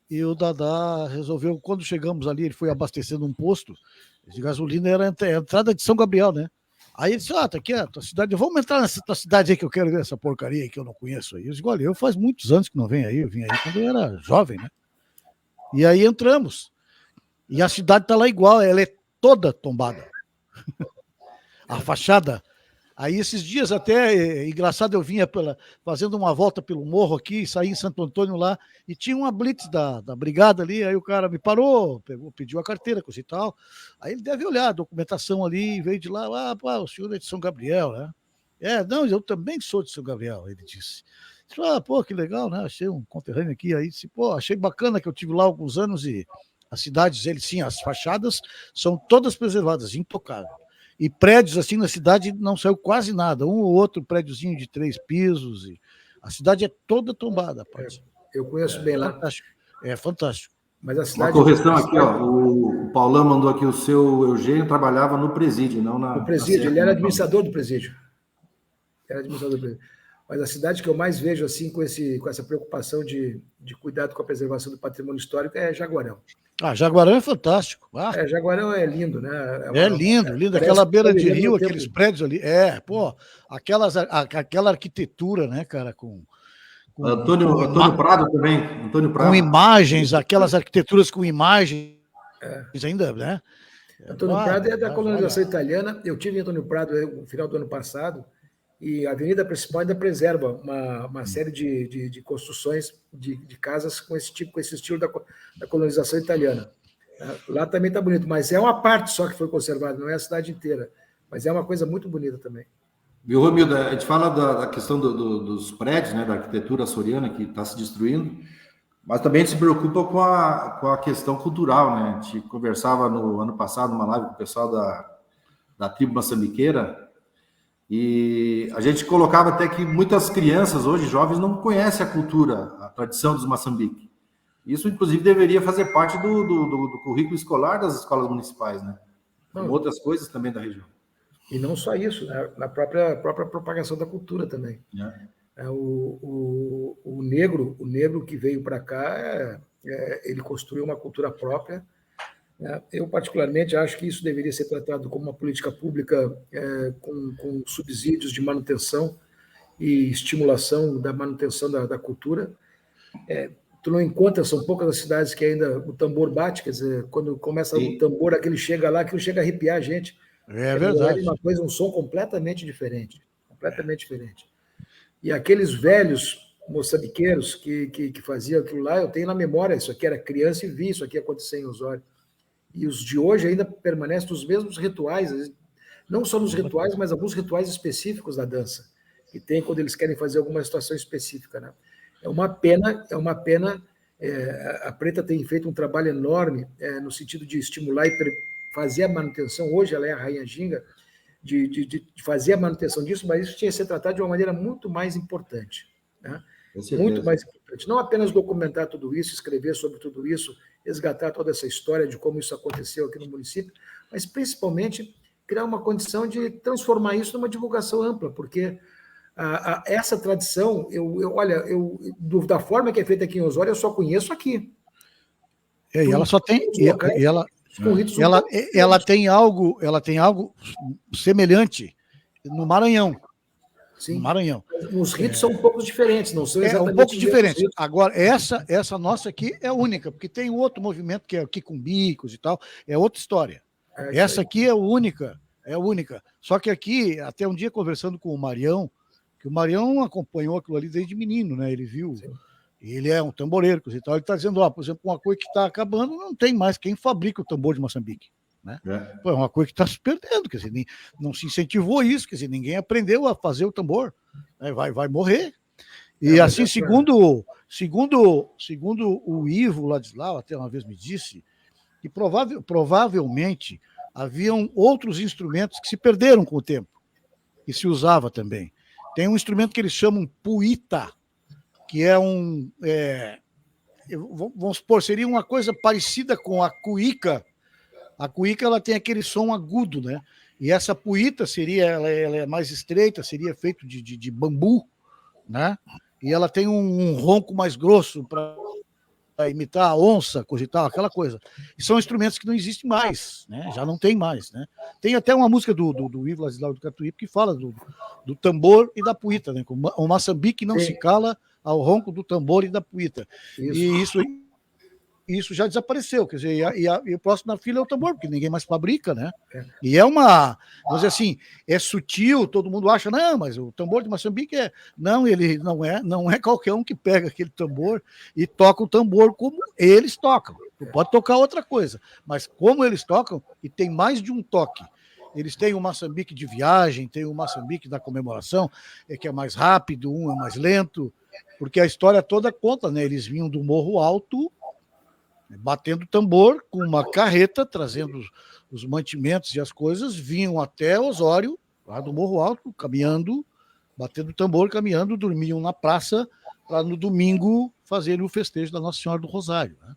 e o Dadá resolveu, quando chegamos ali, ele foi abastecendo um posto de gasolina, era a entrada de São Gabriel, né? Aí ele disse, tá aqui a tua cidade, vamos entrar nessa tua cidade aí que eu quero ver essa porcaria aí que eu não conheço aí. Eu disse, olha, eu faz muitos anos que não venho aí, eu vim aí quando eu era jovem, né? E aí entramos. E a cidade tá lá igual, ela é toda tombada. A fachada. Aí esses dias até, engraçado, eu vinha fazendo uma volta pelo morro aqui, saí em Santo Antônio lá, e tinha uma blitz da brigada ali, aí o cara me parou, pediu a carteira, coisa e tal. Aí ele deve olhar a documentação ali, veio de lá, o senhor é de São Gabriel, né? Não, eu também sou de São Gabriel, ele disse. Que legal, né? Achei um conterrâneo aqui, aí disse, achei bacana que eu tive lá alguns anos e as cidades, as fachadas são todas preservadas, intocáveis. E prédios assim na cidade não saiu quase nada, um ou outro prédiozinho de 3 pisos, e a cidade é toda tombada. Eu conheço bem lá. Fantástico. É fantástico. Mas a cidade... Uma correção aqui, o Paulão mandou aqui, o seu Eugênio trabalhava no presídio, não na... No presídio, ele era administrador do presídio. Mas a cidade que eu mais vejo assim com essa preocupação de cuidado com a preservação do patrimônio histórico é Jaguarão. Jaguarão é fantástico. Jaguarão é lindo, né? Lindo. Aquela beira de rio, aqueles prédios ali. Aquela arquitetura, né, cara, com Antônio Prado também. Com imagens, aquelas arquiteturas com imagens ainda, né? Antônio Prado é da colonização italiana. Eu tive em Antônio Prado no final do ano passado, e a avenida principal ainda preserva uma série de construções de casas com esse estilo da colonização italiana. Lá também está bonito, mas é uma parte só que foi conservada, não é a cidade inteira. Mas é uma coisa muito bonita também. Viu, Romildo? A gente fala da questão dos prédios, né, da arquitetura açoriana que está se destruindo, mas também a gente se preocupa com a questão cultural, né? A gente conversava no ano passado, numa live com o pessoal da tribo moçambiqueira, e a gente colocava até que muitas crianças hoje, jovens, não conhecem a cultura, a tradição dos Moçambique. Isso, inclusive, deveria fazer parte do currículo escolar das escolas municipais, né? Como outras coisas também da região. E não só isso, né? Na própria propagação da cultura também. O negro que veio para cá, ele construiu uma cultura própria. Eu, particularmente, acho que isso deveria ser tratado como uma política pública com subsídios de manutenção e estimulação da manutenção da cultura. Tu não encontra, são poucas as cidades que ainda o tambor bate, quer dizer, quando começa o tambor, aquilo chega lá, aquilo chega a arrepiar a gente. É verdade. Uma coisa, um som completamente diferente. E aqueles velhos moçambiqueiros que faziam aquilo lá, eu tenho na memória, isso aqui era criança e vi isso aqui acontecer em Osório. E os de hoje ainda permanecem nos mesmos rituais, não só nos rituais, mas alguns rituais específicos da dança, que tem quando eles querem fazer alguma situação específica, né? É uma pena. A Preta tem feito um trabalho enorme no sentido de estimular e fazer a manutenção. Hoje ela é a Rainha Ginga, de fazer a manutenção disso, mas isso tinha que ser tratado de uma maneira muito mais importante, né? Muito mais importante. Não apenas documentar tudo isso, escrever sobre tudo isso, resgatar toda essa história de como isso aconteceu aqui no município, mas principalmente criar uma condição de transformar isso numa divulgação ampla, porque essa tradição, da forma que é feita aqui em Osório, eu só conheço aqui. E ela só tem... Ela tem algo semelhante no Maranhão. Sim. No Maranhão. Os ritos são um pouco diferentes, não são exatamente... um pouco diferente. Agora, essa nossa aqui é única, porque tem outro movimento que é aqui com bicos e tal, é outra história. Essa aqui é única. Só que aqui, até um dia conversando com o Marião, que o Marião acompanhou aquilo ali desde menino, né? Ele viu... Sim. Ele é um tamboreiro e tal. Ele está dizendo, por exemplo, uma coisa que está acabando, não tem mais quem fabrica o tambor de Moçambique. Né? É uma coisa que está se perdendo, quer dizer, não se incentivou isso, quer dizer, ninguém aprendeu a fazer o tambor, né? vai morrer. E assim, segundo o Ivo Ladislau, até uma vez me disse, que provavelmente haviam outros instrumentos que se perderam com o tempo, que se usava também. Tem um instrumento que eles chamam puita, que é vamos supor, seria uma coisa parecida com a cuíca. A cuíca, ela tem aquele som agudo, né? E essa puita ela é mais estreita, seria feito de bambu, né? E ela tem um ronco mais grosso para imitar a onça, coisa e tal, aquela coisa. E são instrumentos que não existem mais, né? Já não tem mais, né? Tem até uma música do Ivo Ladislau do Catuípe que fala do tambor e da puita, né? O Moçambique não se cala ao ronco do tambor e da puita. Isso. E isso já desapareceu, quer dizer, e o próximo na fila é o tambor, porque ninguém mais fabrica, né? E vamos dizer assim, é sutil, todo mundo acha, não, mas o tambor de Moçambique não, ele não é qualquer um que pega aquele tambor e toca o tambor como eles tocam. Pode tocar outra coisa, mas como eles tocam, e tem mais de um toque. Eles têm o Moçambique de viagem, tem o Moçambique da comemoração, que é mais rápido, um é mais lento, porque a história toda conta, né? Eles vinham do Morro Alto, batendo tambor com uma carreta, trazendo os mantimentos e as coisas, vinham até Osório, lá do Morro Alto, caminhando, batendo tambor, caminhando, dormiam na praça para no domingo fazerem o festejo da Nossa Senhora do Rosário, né?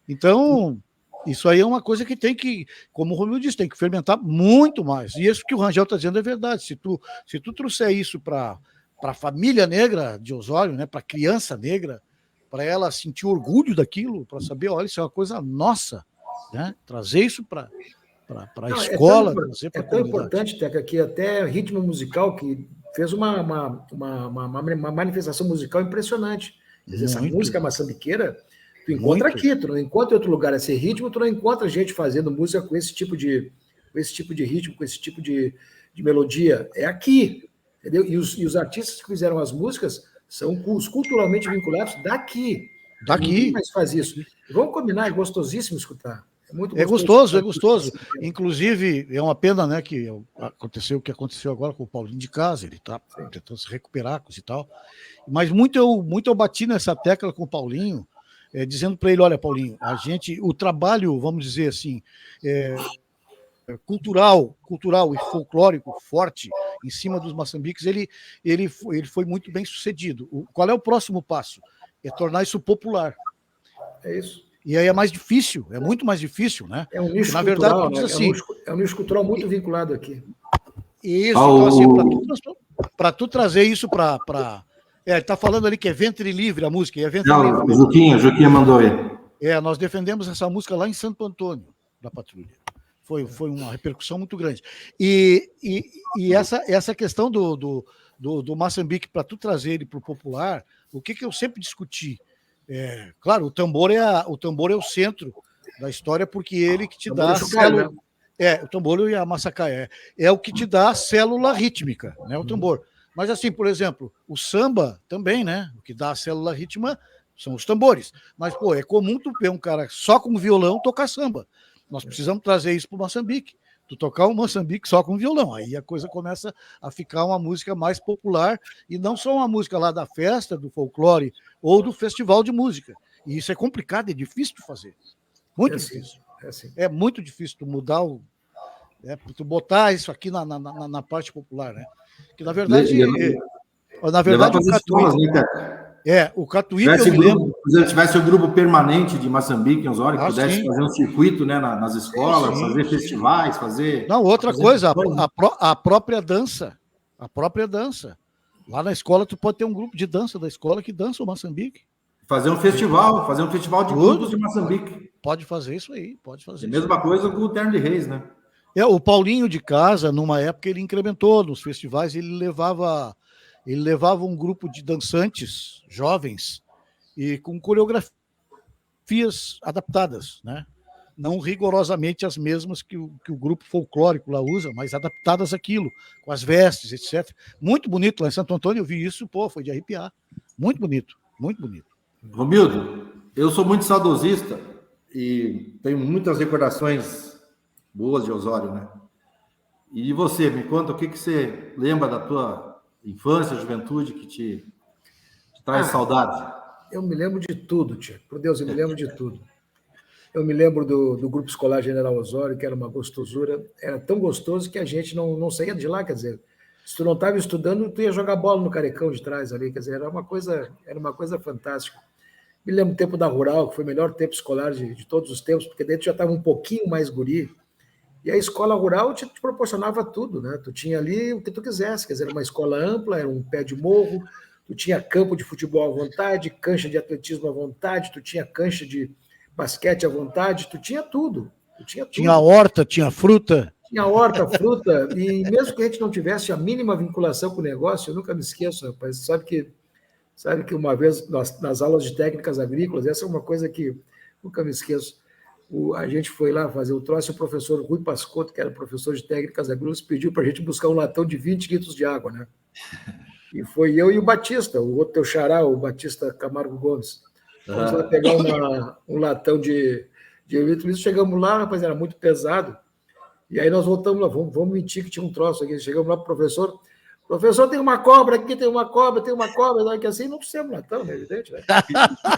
Então, isso aí é uma coisa que tem que, como o Romildo disse, tem que fermentar muito mais. E isso que o Rangel está dizendo é verdade. Se tu trouxer isso para a família negra de Osório, né, para a criança negra, para ela sentir orgulho daquilo, para saber, olha, isso é uma coisa nossa, né? Trazer isso para a escola, trazer para a comunidade. É tão importante, Teca, que até ritmo musical, que fez uma manifestação musical impressionante. Quer dizer, essa música moçambiqueira, tu encontra aqui, tu não encontra em outro lugar. Esse ritmo, tu não encontra gente fazendo música com esse tipo de ritmo, com esse tipo de melodia. É aqui, entendeu? E os artistas que fizeram as músicas são culturalmente vinculados daqui. Ninguém mais faz isso. Vamos combinar, é gostosíssimo escutar. É gostoso, é gostoso. Inclusive, é uma pena, né, que aconteceu o que aconteceu agora com o Paulinho de Casa, ele está tentando se recuperar e tal. Mas muito eu bati nessa tecla com o Paulinho, dizendo para ele, olha, Paulinho, o trabalho, vamos dizer assim, cultural e folclórico forte em cima dos maçambiques, ele foi muito bem sucedido. Qual é o próximo passo? É tornar isso popular. É isso. E aí é mais difícil, é muito mais difícil, né? É um nicho na cultural, verdade, né? assim, É um nicho cultural muito vinculado aqui. Isso, então assim, para tu trazer isso para... ele está falando ali que é ventre livre a música, é ventre livre. O Juquinha mandou aí. Nós defendemos essa música lá em Santo Antônio, da Patrulha. Foi uma repercussão muito grande. E essa questão do Maçambique, para tu trazer ele para o popular, o que eu sempre discuti? Claro, o tambor é o centro da história, porque ele que te dá a célula. O tambor e a maçacaia. É o que te dá a célula rítmica, né? O tambor. Mas, assim, por exemplo, o samba também, né? O que dá a célula rítmica são os tambores. Mas, pô, é comum tu ver um cara só com violão tocar samba. Nós precisamos trazer isso para o Moçambique. Tu tocar um Moçambique só com violão. Aí a coisa começa a ficar uma música mais popular e não só uma música lá da festa, do folclore ou do festival de música. E isso é complicado, é difícil de fazer. Muito difícil. É muito difícil tu mudar tu botar isso aqui na parte popular, né? Que na verdade... o Catuípe, eu me lembro. Se tivesse um grupo permanente de Maçambique em Osório, que pudesse fazer um circuito, né, nas escolas, fazer festivais, fazer... Não, outra coisa, a própria dança. A própria dança. Lá na escola, tu pode ter um grupo de dança da escola que dança o Maçambique. Fazer um festival de grupos de Maçambique. Pode fazer isso aí, pode fazer. Mesma coisa com o Terno de Reis, né? O Paulinho de Casa, numa época, ele incrementou nos festivais, ele levava um grupo de dançantes jovens e com coreografias adaptadas, né? Não rigorosamente as mesmas que o grupo folclórico lá usa, mas adaptadas àquilo, com as vestes, etc. Muito bonito lá em Santo Antônio, eu vi isso, foi de arrepiar. Muito bonito, muito bonito. Romildo, eu sou muito saudosista e tenho muitas recordações boas de Osório, né? E você, me conta o que você lembra da tua infância, juventude, que te traz saudade? Eu me lembro de tudo, tia. Por Deus, eu me lembro de tudo. Eu me lembro do Grupo Escolar General Osório, que era uma gostosura. Era tão gostoso que a gente não saía de lá, quer dizer, se tu não estava estudando, tu ia jogar bola no carecão de trás ali, quer dizer, era uma coisa fantástica. Me lembro do tempo da Rural, que foi o melhor tempo escolar de todos os tempos, porque daí tu já estava um pouquinho mais guri. E a escola rural te proporcionava tudo, né? Tu tinha ali o que tu quisesse, quer dizer, era uma escola ampla, era um pé de morro, tu tinha campo de futebol à vontade, cancha de atletismo à vontade, tu tinha cancha de basquete à vontade, tu tinha tudo. Tinha horta, tinha fruta. Tinha horta, fruta, e mesmo que a gente não tivesse a mínima vinculação com o negócio, eu nunca me esqueço, rapaz, sabe que uma vez, nas aulas de técnicas agrícolas, essa é uma coisa que nunca me esqueço, a gente foi lá fazer o troço e o professor Rui Pascotto, que era professor de técnicas agrícolas, pediu para a gente buscar um latão de 20 litros de água, né? E foi eu e o Batista, o outro teu xará, o Batista Camargo Gomes. Fomos lá pegar um latão de 20 litros, chegamos lá, rapaz, era muito pesado. E aí nós voltamos lá, vamos mentir que tinha um troço aqui. Chegamos lá para o professor, tem uma cobra aqui, tem uma cobra, que assim não precisamos latão, né? Evidente, né?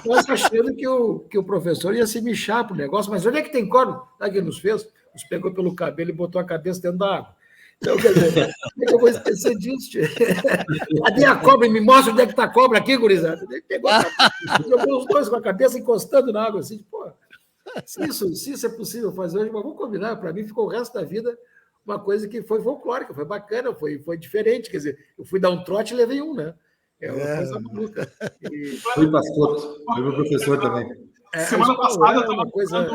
Nós achando que o professor ia se michar pro negócio, mas onde é que tem cobra? Sabe o que ele nos fez? Nos pegou pelo cabelo e botou a cabeça dentro da água. Então, quer dizer, como é que eu vou esquecer disso, tio? Cadê a cobra? Me mostra onde é que está a cobra aqui, gurizada. Ele pegou, jogou os dois com a cabeça encostando na água, assim, pô, se isso é possível fazer hoje, mas vamos combinar, para mim ficou o resto da vida uma coisa que foi folclórica, foi bacana, foi diferente, quer dizer, eu fui dar um trote e levei um, né? É uma coisa maluca. Fui Pascotto, foi meu professor também. Semana passada era uma coisa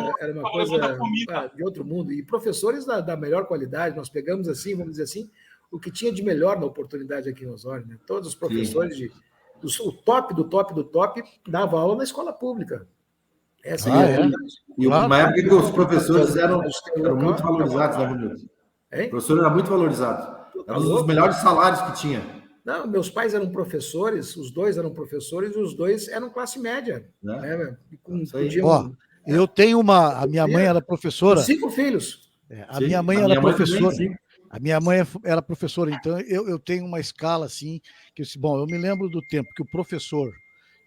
de outro mundo. E professores da melhor qualidade, nós pegamos assim, vamos dizer assim, o que tinha de melhor na oportunidade aqui em Osório, né? Todos os professores, o top do top do top, dava aula na escola pública. Essa E uma época que os professores eram muito valorizados, né, Romildo? O professor era muito valorizado. Era um dos melhores salários que tinha. Não, meus pais eram professores, os dois eram professores e os dois eram classe média. Né? Eu tenho a minha mãe era professora. 5 filhos. A minha mãe era professora. A minha mãe era professora, então eu tenho uma escala assim, que eu me lembro do tempo que o professor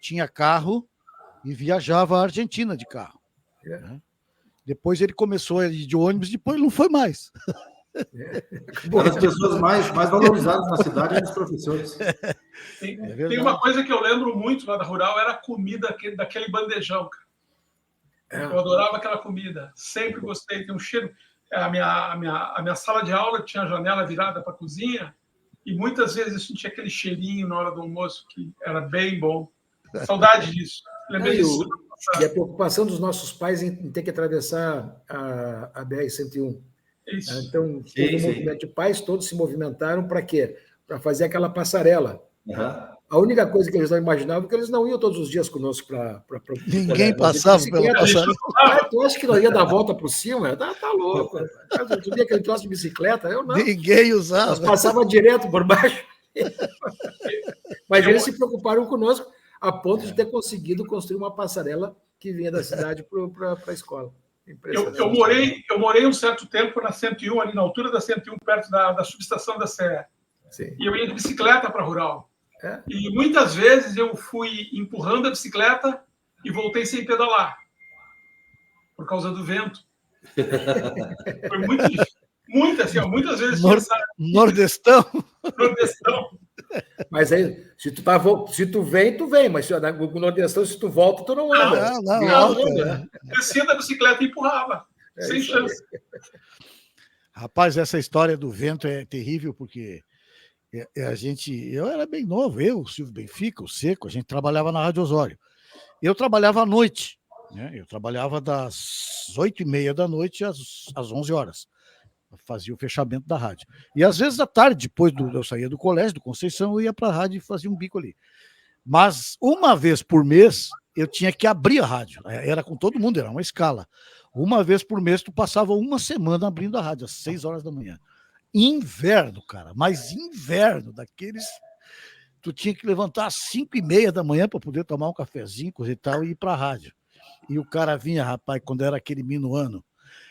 tinha carro e viajava à Argentina de carro. Né? Depois ele começou a ir de ônibus, depois não foi mais. Uma das pessoas mais valorizadas na cidade eram os professores. Tem uma coisa que eu lembro muito lá da Rural, era a comida daquele bandejão. Eu adorava aquela comida, sempre gostei, tem um cheiro. A minha sala de aula tinha a janela virada para a cozinha e muitas vezes eu sentia aquele cheirinho na hora do almoço, que era bem bom. Saudade disso. Lembrei disso. E a preocupação dos nossos pais em ter que atravessar a BR-101. Isso. Então, o movimento de pais todos se movimentaram para quê? Para fazer aquela passarela. A única coisa que eles não imaginavam é que eles não iam todos os dias conosco para... Ninguém passava pela passarela. Tu acha que não ia dar a volta por cima? Tá louco. Tu via aquele troço de bicicleta? Eu não. Ninguém usava. Nós passava direto por baixo. Mas eles se preocuparam conosco a ponto de ter conseguido construir uma passarela que vinha da cidade para a escola. Eu morei um certo tempo na 101, ali na altura da 101, perto da subestação da Sé. Sim. E eu ia de bicicleta para a Rural. E muitas vezes eu fui empurrando a bicicleta e voltei sem pedalar, por causa do vento. Foi muito difícil. Muitas vezes. Nordestão. Mas aí, se tu vem, tu vem. Mas no Nordestão, se tu volta, tu não anda. Não. Descia da bicicleta e empurrava. Sem chance. Rapaz, essa história do vento é terrível, porque eu era bem novo, o Silvio Benfica, o Seco, a gente trabalhava na Rádio Osório. Eu trabalhava à noite, né? Eu trabalhava das 8h30 da noite às 11 horas. Fazia o fechamento da rádio. E às vezes à tarde, depois eu saía do colégio, do Conceição, eu ia para a rádio e fazia um bico ali. Mas uma vez por mês, eu tinha que abrir a rádio. Era com todo mundo, era uma escala. Uma vez por mês, tu passava uma semana abrindo a rádio, às 6 horas da manhã. Inverno, cara, mas inverno daqueles. Tu tinha que levantar às 5h30 da manhã para poder tomar um cafezinho, coisa e tal, e ir para a rádio. E o cara vinha, rapaz, quando era aquele minuano.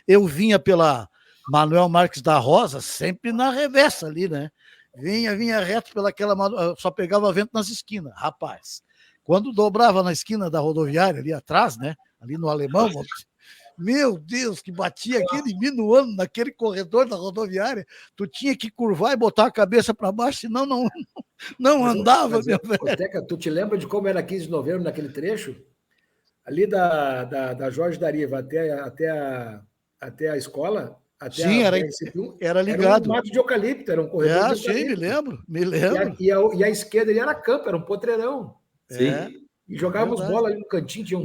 Eu vinha pela Manuel Marques da Rosa, sempre na reversa ali, né? Vinha reto pelaquela. Só pegava vento nas esquinas, rapaz. Quando dobrava na esquina da rodoviária, ali atrás, né? Ali no Alemão, meu Deus, que batia aquele minuano naquele corredor da rodoviária, tu tinha que curvar e botar a cabeça para baixo, senão não andava, meu velho. Teca, tu te lembra de como era 15 de novembro naquele trecho? Ali da Jorge Dariva até a escola? Sim, era ligado. Era um mato de eucalipto, era um corredor de eucalipto. Sim, me lembro. E a esquerda ali era campo, era um potreirão. Sim. E jogávamos bola ali no cantinho, tinha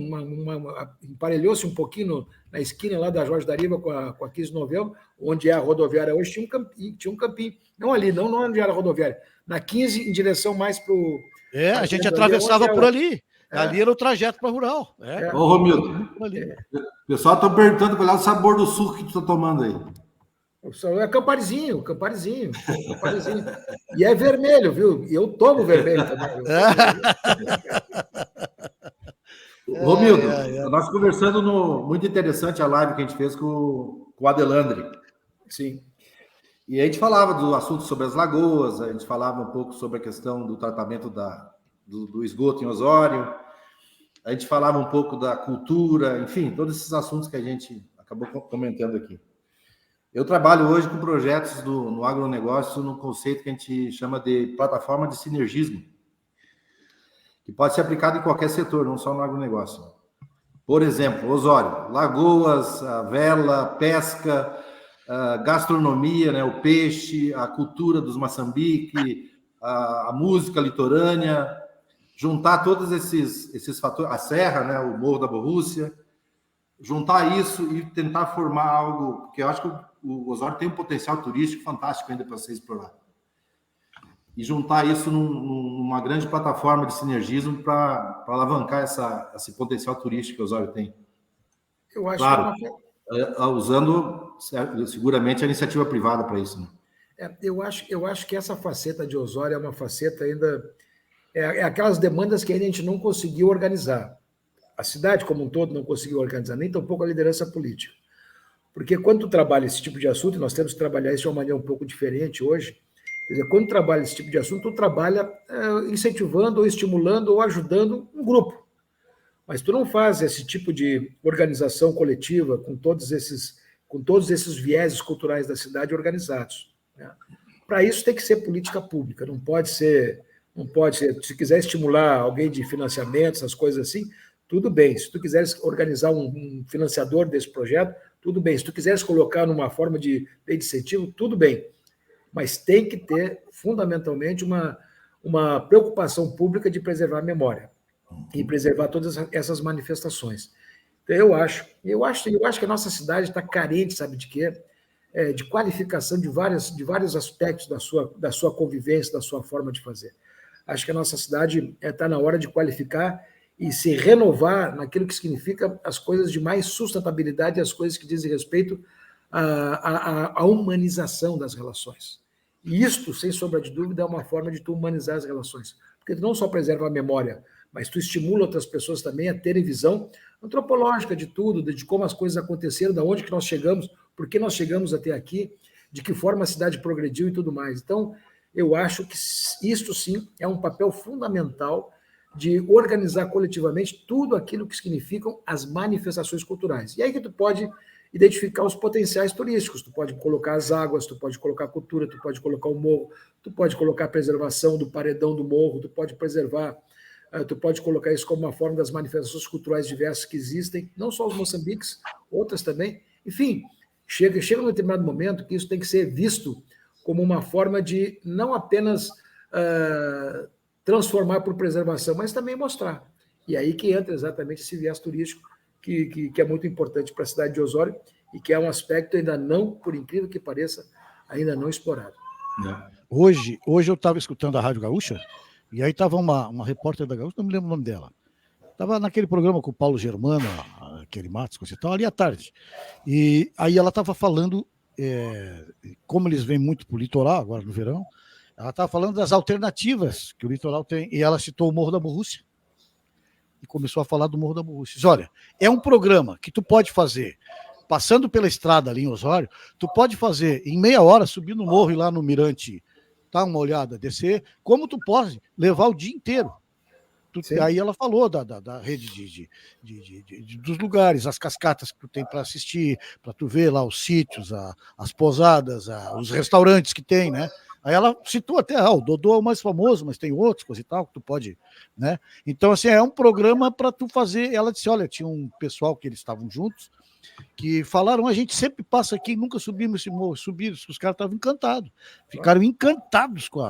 emparelhou-se um pouquinho na esquina lá da Jorge Dariva com a 15 de novembro, onde é a rodoviária hoje, tinha um campinho. Não ali, não onde era a rodoviária. Na 15, em direção mais para o... a gente atravessava por ali. Ali era o trajeto para Rural. Ô, Romildo, o pessoal está perguntando qual é o sabor do suco que tu está tomando aí. É Camparizinho. E é vermelho, viu? E eu tomo vermelho também. Romildo, nós conversando muito interessante a live que a gente fez com o Adelandre. Sim. E a gente falava do assunto sobre as lagoas, a gente falava um pouco sobre a questão do tratamento do esgoto em Osório, a gente falava um pouco da cultura, enfim, todos esses assuntos que a gente acabou comentando aqui. Eu trabalho hoje com projetos no agronegócio no conceito que a gente chama de plataforma de sinergismo, que pode ser aplicado em qualquer setor, não só no agronegócio. Por exemplo, Osório, lagoas, a vela, pesca, a gastronomia, né, o peixe, a cultura dos Moçambique, a música litorânea, juntar todos esses fatores, a serra, né, o Morro da Borrússia, juntar isso e tentar formar algo, porque eu acho que o Osório tem um potencial turístico fantástico ainda para ser explorado. E juntar isso numa grande plataforma de sinergismo para alavancar esse potencial turístico que o Osório tem. Eu acho claro, usando seguramente a iniciativa privada para isso. Né? Eu acho que essa faceta de Osório é uma faceta ainda... É aquelas demandas que ainda a gente não conseguiu organizar. a cidade como um todo não conseguiu organizar, nem tampouco a liderança política. Porque quando tu trabalha esse tipo de assunto, e nós temos que trabalhar isso de uma maneira um pouco diferente hoje, quer dizer, quando tu trabalha esse tipo de assunto, tu trabalha incentivando, ou estimulando, ou ajudando um grupo. Mas tu não faz esse tipo de organização coletiva com todos esses vieses culturais da cidade organizados, né? Para isso tem que ser política pública, não pode ser, se quiser estimular alguém de financiamento, essas coisas assim, tudo bem. Se tu quiseres organizar um financiador desse projeto, tudo bem. Se tu quiseres colocar numa forma de incentivo, tudo bem. Mas tem que ter, fundamentalmente, uma preocupação pública de preservar a memória e preservar todas essas manifestações. Então, eu acho que a nossa cidade está carente, sabe de quê? De qualificação de vários aspectos da sua convivência, da sua forma de fazer. Acho que a nossa cidade está na hora de qualificar e se renovar naquilo que significa as coisas de mais sustentabilidade, as coisas que dizem respeito à humanização das relações. E isto, sem sombra de dúvida, é uma forma de tu humanizar as relações. Porque tu não só preserva a memória, mas tu estimula outras pessoas também a terem visão antropológica de tudo, de como as coisas aconteceram, de onde que nós chegamos, por que nós chegamos até aqui, de que forma a cidade progrediu e tudo mais. Então, eu acho que isso sim é um papel fundamental de organizar coletivamente tudo aquilo que significam as manifestações culturais. E aí que tu pode identificar os potenciais turísticos, tu pode colocar as águas, tu pode colocar a cultura, tu pode colocar o morro, tu pode colocar a preservação do paredão do morro, tu pode colocar isso como uma forma das manifestações culturais diversas que existem, não só os moçambiques, outras também. Enfim, chega num determinado momento que isso tem que ser visto como uma forma de não apenas transformar por preservação, mas também mostrar. E aí que entra exatamente esse viés turístico que é muito importante para a cidade de Osório e que é um aspecto ainda não, por incrível que pareça, ainda não explorado. Hoje eu estava escutando a Rádio Gaúcha e aí estava uma repórter da Gaúcha, não me lembro o nome dela. Estava naquele programa com o Paulo Germano, aquele Matos, coisa e tal, ali à tarde. E aí ela estava falando, como eles vêm muito para o litoral, agora no verão, ela estava falando das alternativas que o litoral tem, e ela citou o Morro da Borrússia. E começou a falar do Morro da Borrússia. Diz, olha, é um programa que tu pode fazer, passando pela estrada ali em Osório, tu pode fazer em meia hora, subir no morro e lá no Mirante, dar uma olhada, descer, como tu pode levar o dia inteiro. Aí ela falou da rede dos lugares, as cascatas que tu tem para assistir, para tu ver lá os sítios, as pousadas, os restaurantes que tem, né? Aí ela citou até, o Dodô é o mais famoso, mas tem outros, coisa e tal, que tu pode, né? Então, assim, é um programa para tu fazer. Ela disse, olha, tinha um pessoal que eles estavam juntos, que falaram, a gente sempre passa aqui, nunca subimos esse morro, subiram, os caras estavam encantados, ficaram encantados com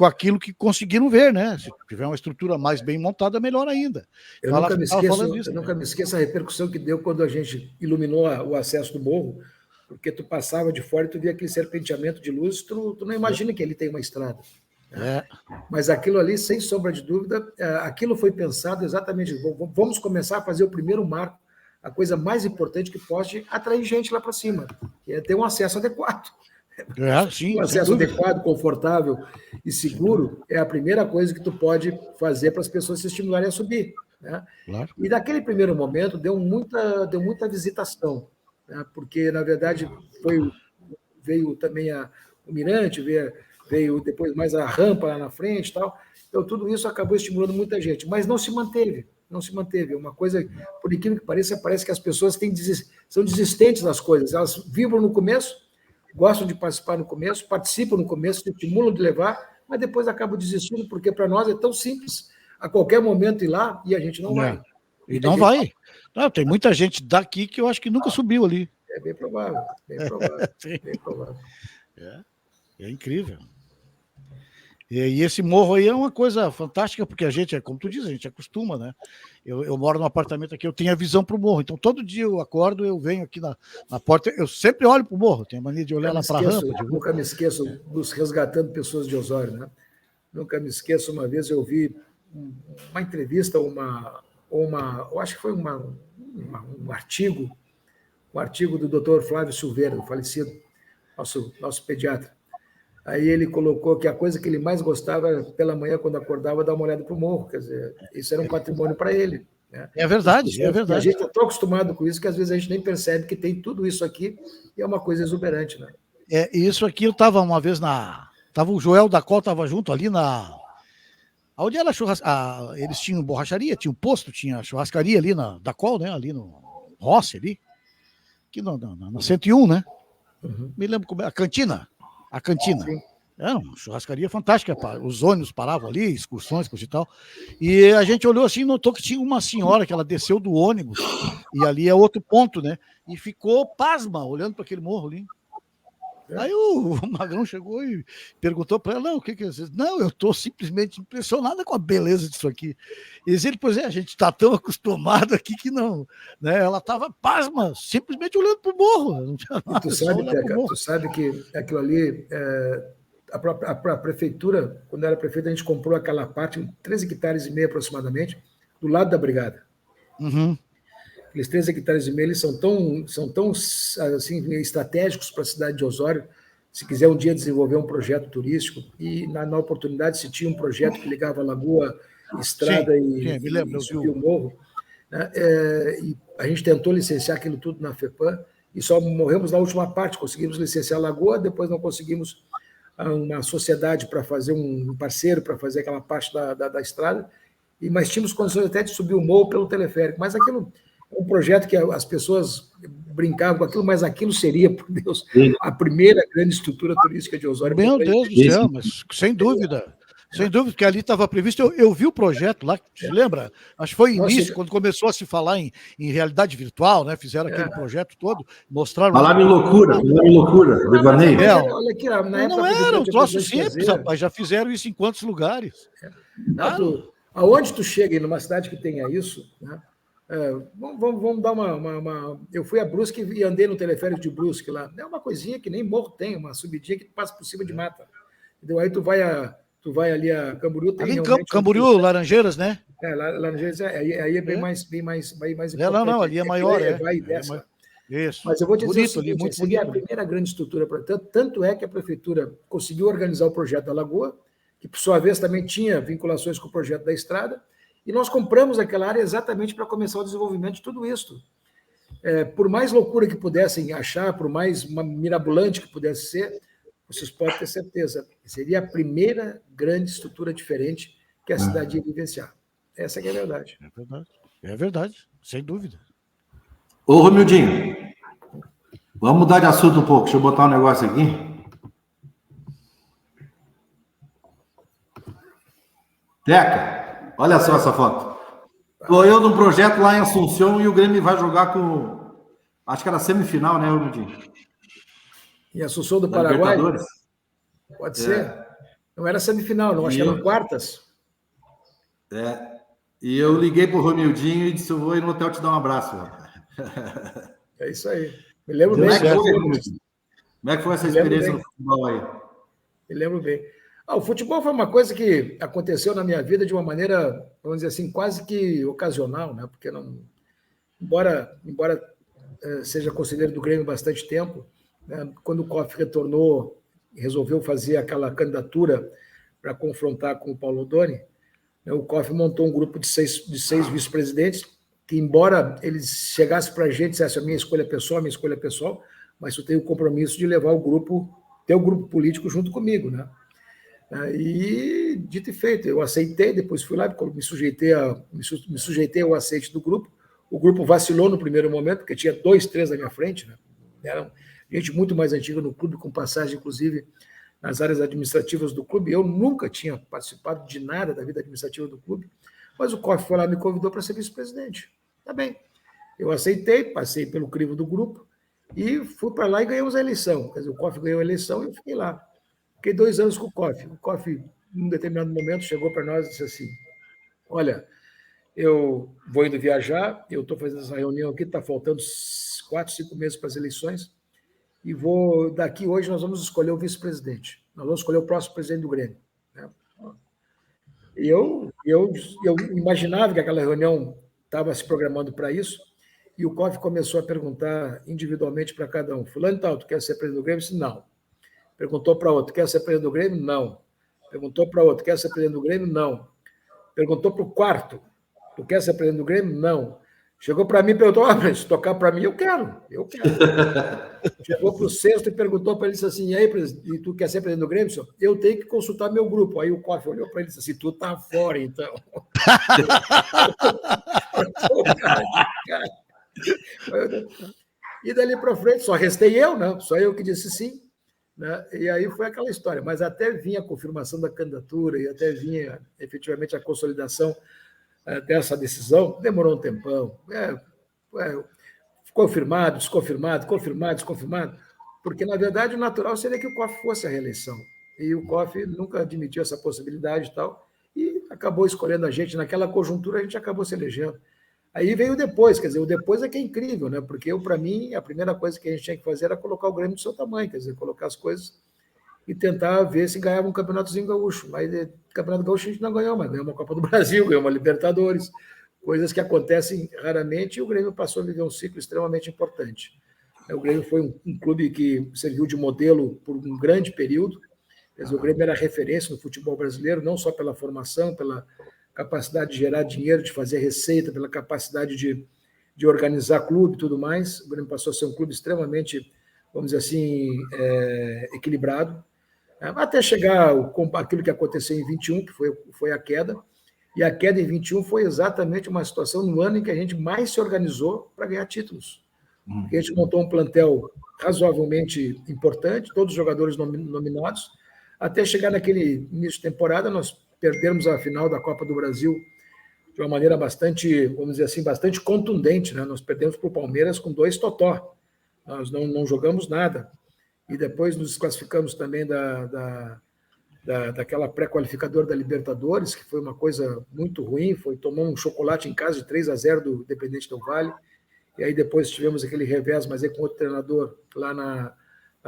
aquilo que conseguiram ver, né? Se tiver uma estrutura mais bem montada, melhor ainda. Eu nunca me esqueço a repercussão que deu quando a gente iluminou o acesso do morro, porque tu passava de fora e tu via aquele serpenteamento de luz, tu não imagina que ali tem uma estrada. Né? Mas aquilo ali, sem sombra de dúvida, aquilo foi pensado exatamente, vamos começar a fazer o primeiro marco, a coisa mais importante que pode atrair gente lá para cima, que é ter um acesso adequado. Sim, um acesso adequado, confortável e seguro é a primeira coisa que tu pode fazer para as pessoas se estimularem a subir. Né? Claro. E naquele primeiro momento deu muita visitação, né? Porque, na verdade, veio também o Mirante, veio depois mais a rampa lá na frente e tal. Então, tudo isso acabou estimulando muita gente, mas não se manteve. É uma coisa, por incrível que pareça, parece que as pessoas são desistentes das coisas. Elas vibram no começo, gostam de participar no começo, participam no começo, estimulam de levar, mas depois acabam desistindo, porque para nós é tão simples a qualquer momento ir lá e a gente não vai. E não vai. Não, tem muita gente daqui que eu acho que nunca subiu ali. É bem provável. Bem provável. É incrível. E esse morro aí é uma coisa fantástica, porque a gente, como tu diz, a gente acostuma, né? Eu moro num apartamento aqui, eu tenho a visão para o morro, então todo dia eu acordo, eu venho aqui na porta, eu sempre olho para o morro, tenho a mania de olhar lá para a rampa. Nunca me esqueço dos Resgatando Pessoas de Osório, né? Nunca me esqueço, uma vez eu vi uma entrevista, eu acho que foi um artigo do Dr. Flávio Silveira, do falecido, nosso pediatra. Aí ele colocou que a coisa que ele mais gostava era, pela manhã, quando acordava, dar uma olhada para o morro. Quer dizer, isso era um patrimônio para ele. Né? É verdade, é verdade. A gente está tão acostumado com isso que às vezes a gente nem percebe que tem tudo isso aqui e é uma coisa exuberante. Né? Isso aqui eu estava uma vez Tava o Joel da Col, estava junto ali onde era eles tinham borracharia, tinha um posto, tinha churrascaria ali da Col, né? Ali no Rossi, ali. Aqui na 101, né? Uhum. Me lembro como a cantina. A cantina. Sim. Era uma churrascaria fantástica. Os ônibus paravam ali, excursões, coisa e tal. E a gente olhou assim e notou que tinha uma senhora que ela desceu do ônibus. E ali é outro ponto, né? E ficou pasma, olhando para aquele morro ali. Aí o Magrão chegou e perguntou para ela, não, o que é isso? Não, eu estou simplesmente impressionada com a beleza disso aqui. E ele, pois é, a gente está tão acostumado aqui que não. Né? Ela estava pasma, simplesmente olhando para o morro. Não tinha nada, tu sabe que aquilo ali, a prefeitura, quando era prefeita, a gente comprou aquela parte, 13 hectares e meio aproximadamente, do lado da brigada. Uhum. Aqueles 13 hectares e meio eles são tão assim, estratégicos para a cidade de Osório. Se quiser um dia desenvolver um projeto turístico, e na oportunidade se tinha um projeto que ligava a lagoa, estrada e subir o morro, né? E a gente tentou licenciar aquilo tudo na FEPAM e só morremos na última parte. Conseguimos licenciar a lagoa, depois não conseguimos uma sociedade para fazer um parceiro para fazer aquela parte da estrada, mas tínhamos condições até de subir o morro pelo teleférico. Mas aquilo é um projeto que as pessoas brincavam com aquilo, mas aquilo seria, por Deus, a primeira grande estrutura turística de Osório. Meu Deus do céu, mas sem dúvida. Sem dúvida, porque ali estava previsto. Eu vi o projeto lá, te lembra? Acho que foi início, quando começou a se falar em realidade virtual, né? Fizeram aquele projeto todo, mostraram. Falaram em loucura, devaneio. Olha aqui, na época não era um troço simples, rapaz. Já fizeram isso em quantos lugares? Aonde tu chega numa cidade que tenha isso, né? Vamos dar uma. Eu fui a Brusque e andei no teleférico de Brusque lá. É uma coisinha que nem morro tem, uma subidinha que passa por cima de mata. Entendeu? Aí tu vai ali a Camboriú. Tem ali em Camboriú, Laranjeiras, né? Laranjeiras, aí é bem mais importante. Não, ali é maior. Vai e desce. Isso. Mas eu vou te dizer bonito, o seguinte, muito seria a primeira grande estrutura para tanto é que a prefeitura conseguiu organizar o projeto da Lagoa, que por sua vez também tinha vinculações com o projeto da estrada, e nós compramos aquela área exatamente para começar o desenvolvimento de tudo isso. Por mais loucura que pudessem achar, por mais mirabolante que pudesse ser, vocês podem ter certeza, seria a primeira grande estrutura diferente que a cidade ia vivenciar. Essa que é a verdade. É verdade, sem dúvida. Ô, Romildinho, vamos mudar de assunto um pouco. Deixa eu botar um negócio aqui. Teca, olha só essa foto. Estou eu num projeto lá em Assunção e o Grêmio vai jogar com... Acho que era semifinal, né, Romildinho? Em Assunção do Paraguai? Pode ser. Não era semifinal, não. Acho que eram quartas. E eu liguei para o Romildinho e disse, eu vou ir no hotel te dar um abraço. É isso aí. Me lembro bem. Como é que foi essa experiência no futebol aí? Me lembro bem. O futebol foi uma coisa que aconteceu na minha vida de uma maneira, vamos dizer assim, quase que ocasional, né? Porque não, embora seja conselheiro do Grêmio há bastante tempo, né? Quando o COF retornou, resolveu fazer aquela candidatura para confrontar com o Paulo Odoni, né? O COF montou um grupo de seis vice-presidentes que, embora eles chegassem para a gente e dissessem a minha escolha pessoal, mas eu tenho o compromisso de levar ter o grupo político junto comigo, né? E, dito e feito, eu aceitei, depois fui lá, me sujeitei ao aceite do grupo. O grupo vacilou no primeiro momento, porque tinha 2, 3 na minha frente, né? Era gente muito mais antiga no clube, com passagem, inclusive, nas áreas administrativas do clube. Eu nunca tinha participado de nada da vida administrativa do clube, mas o COF foi lá e me convidou para ser vice-presidente. Tá bem. Eu aceitei, passei pelo crivo do grupo e fui para lá e ganhamos a eleição. Quer dizer, o COF ganhou a eleição e eu fiquei lá. Fiquei 2 anos com o COF. O COF, num determinado momento, chegou para nós e disse assim, olha, eu vou indo viajar, eu estou fazendo essa reunião aqui, está faltando 4, 5 meses para as eleições, e daqui hoje nós vamos escolher o vice-presidente. Nós vamos escolher o próximo presidente do Grêmio. E eu imaginava que aquela reunião estava se programando para isso, e o COF começou a perguntar individualmente para cada um, fulano e tal, tu quer ser presidente do Grêmio? Eu disse, não. Perguntou para outro, quer ser presidente do Grêmio? Não. Perguntou para outro, quer ser presidente do Grêmio? Não. Perguntou para o quarto, tu quer ser presidente do Grêmio? Não. Chegou para mim e perguntou, se tocar para mim, eu quero. Chegou para o sexto e perguntou para ele, disse assim, e aí, e tu quer ser presidente do Grêmio? Senhor? Eu tenho que consultar meu grupo. Aí o COF olhou para ele e disse assim, tu tá fora, então. E dali para frente, só restei eu, né? Só eu que disse sim. Né? E aí foi aquela história. Mas até vinha a confirmação da candidatura e até vinha efetivamente a consolidação dessa decisão, demorou um tempão. Confirmado, desconfirmado, confirmado, desconfirmado, porque, na verdade, o natural seria que o COF fosse a reeleição. E o COF nunca admitiu essa possibilidade e tal, e acabou escolhendo a gente. Naquela conjuntura, a gente acabou se elegendo. Aí veio o depois, quer dizer, o depois é que é incrível, né? Porque para mim, a primeira coisa que a gente tinha que fazer era colocar o Grêmio do seu tamanho, quer dizer, colocar as coisas e tentar ver se ganhava um campeonatozinho gaúcho. Mas o campeonato gaúcho a gente não ganhou, mas ganhou uma Copa do Brasil, ganhou uma Libertadores, coisas que acontecem raramente, e o Grêmio passou a viver um ciclo extremamente importante. O Grêmio foi um clube que serviu de modelo por um grande período. Quer dizer, o Grêmio era referência no futebol brasileiro, não só pela formação, pela capacidade de gerar dinheiro, de fazer receita, pela capacidade de organizar clube e tudo mais. O Grêmio passou a ser um clube extremamente, vamos dizer assim, equilibrado, até chegar aquilo que aconteceu em 21, que foi a queda. E a queda em 21 foi exatamente uma situação no ano em que a gente mais se organizou para ganhar títulos. Porque a gente montou um plantel razoavelmente importante, todos os jogadores nominados, até chegar naquele início de temporada, nós perdermos a final da Copa do Brasil de uma maneira bastante, vamos dizer assim, bastante contundente, né? Nós perdemos para o Palmeiras com 2 totó. Nós não jogamos nada. E depois nos desclassificamos também daquela pré-qualificadora da Libertadores, que foi uma coisa muito ruim, tomou um chocolate em casa de 3-0 do Independente Del Valle, e aí depois tivemos aquele revés, mas aí com outro treinador lá na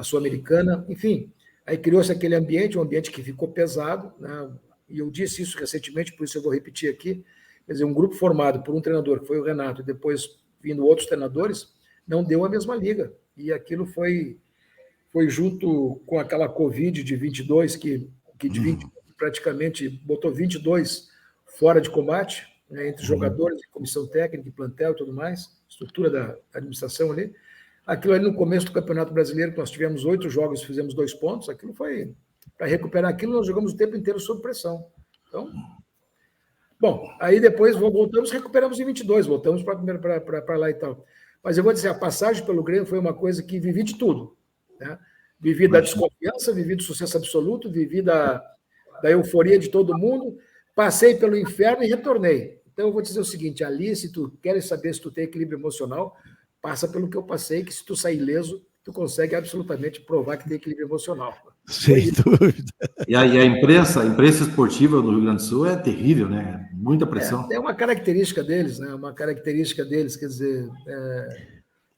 Sul-Americana. Enfim, aí criou-se aquele ambiente, um ambiente que ficou pesado, né? E eu disse isso recentemente, por isso eu vou repetir aqui. Quer dizer, um grupo formado por um treinador, que foi o Renato, e depois vindo outros treinadores, não deu a mesma liga. E aquilo foi junto com aquela Covid de 22, que de 20 praticamente botou 22 fora de combate, né, entre jogadores, comissão técnica, plantel e tudo mais, estrutura da administração ali. Aquilo ali no começo do Campeonato Brasileiro, que nós tivemos 8 jogos e fizemos 2 pontos, aquilo foi... Para recuperar aquilo, nós jogamos o tempo inteiro sob pressão. Então, bom, aí depois voltamos, recuperamos em 22, voltamos para lá e tal. Mas eu vou dizer, a passagem pelo Grêmio foi uma coisa que vivi de tudo, né? Vivi da desconfiança, vivi do sucesso absoluto, vivi da euforia de todo mundo, passei pelo inferno e retornei. Então, eu vou dizer o seguinte, ali, se tu queres saber se tu tem equilíbrio emocional, passa pelo que eu passei, que se tu sair ileso, tu consegue absolutamente provar que tem equilíbrio emocional. Sem dúvida. E a imprensa esportiva do Rio Grande do Sul é terrível, né? Muita pressão. É uma característica deles, né? Uma característica deles, quer dizer...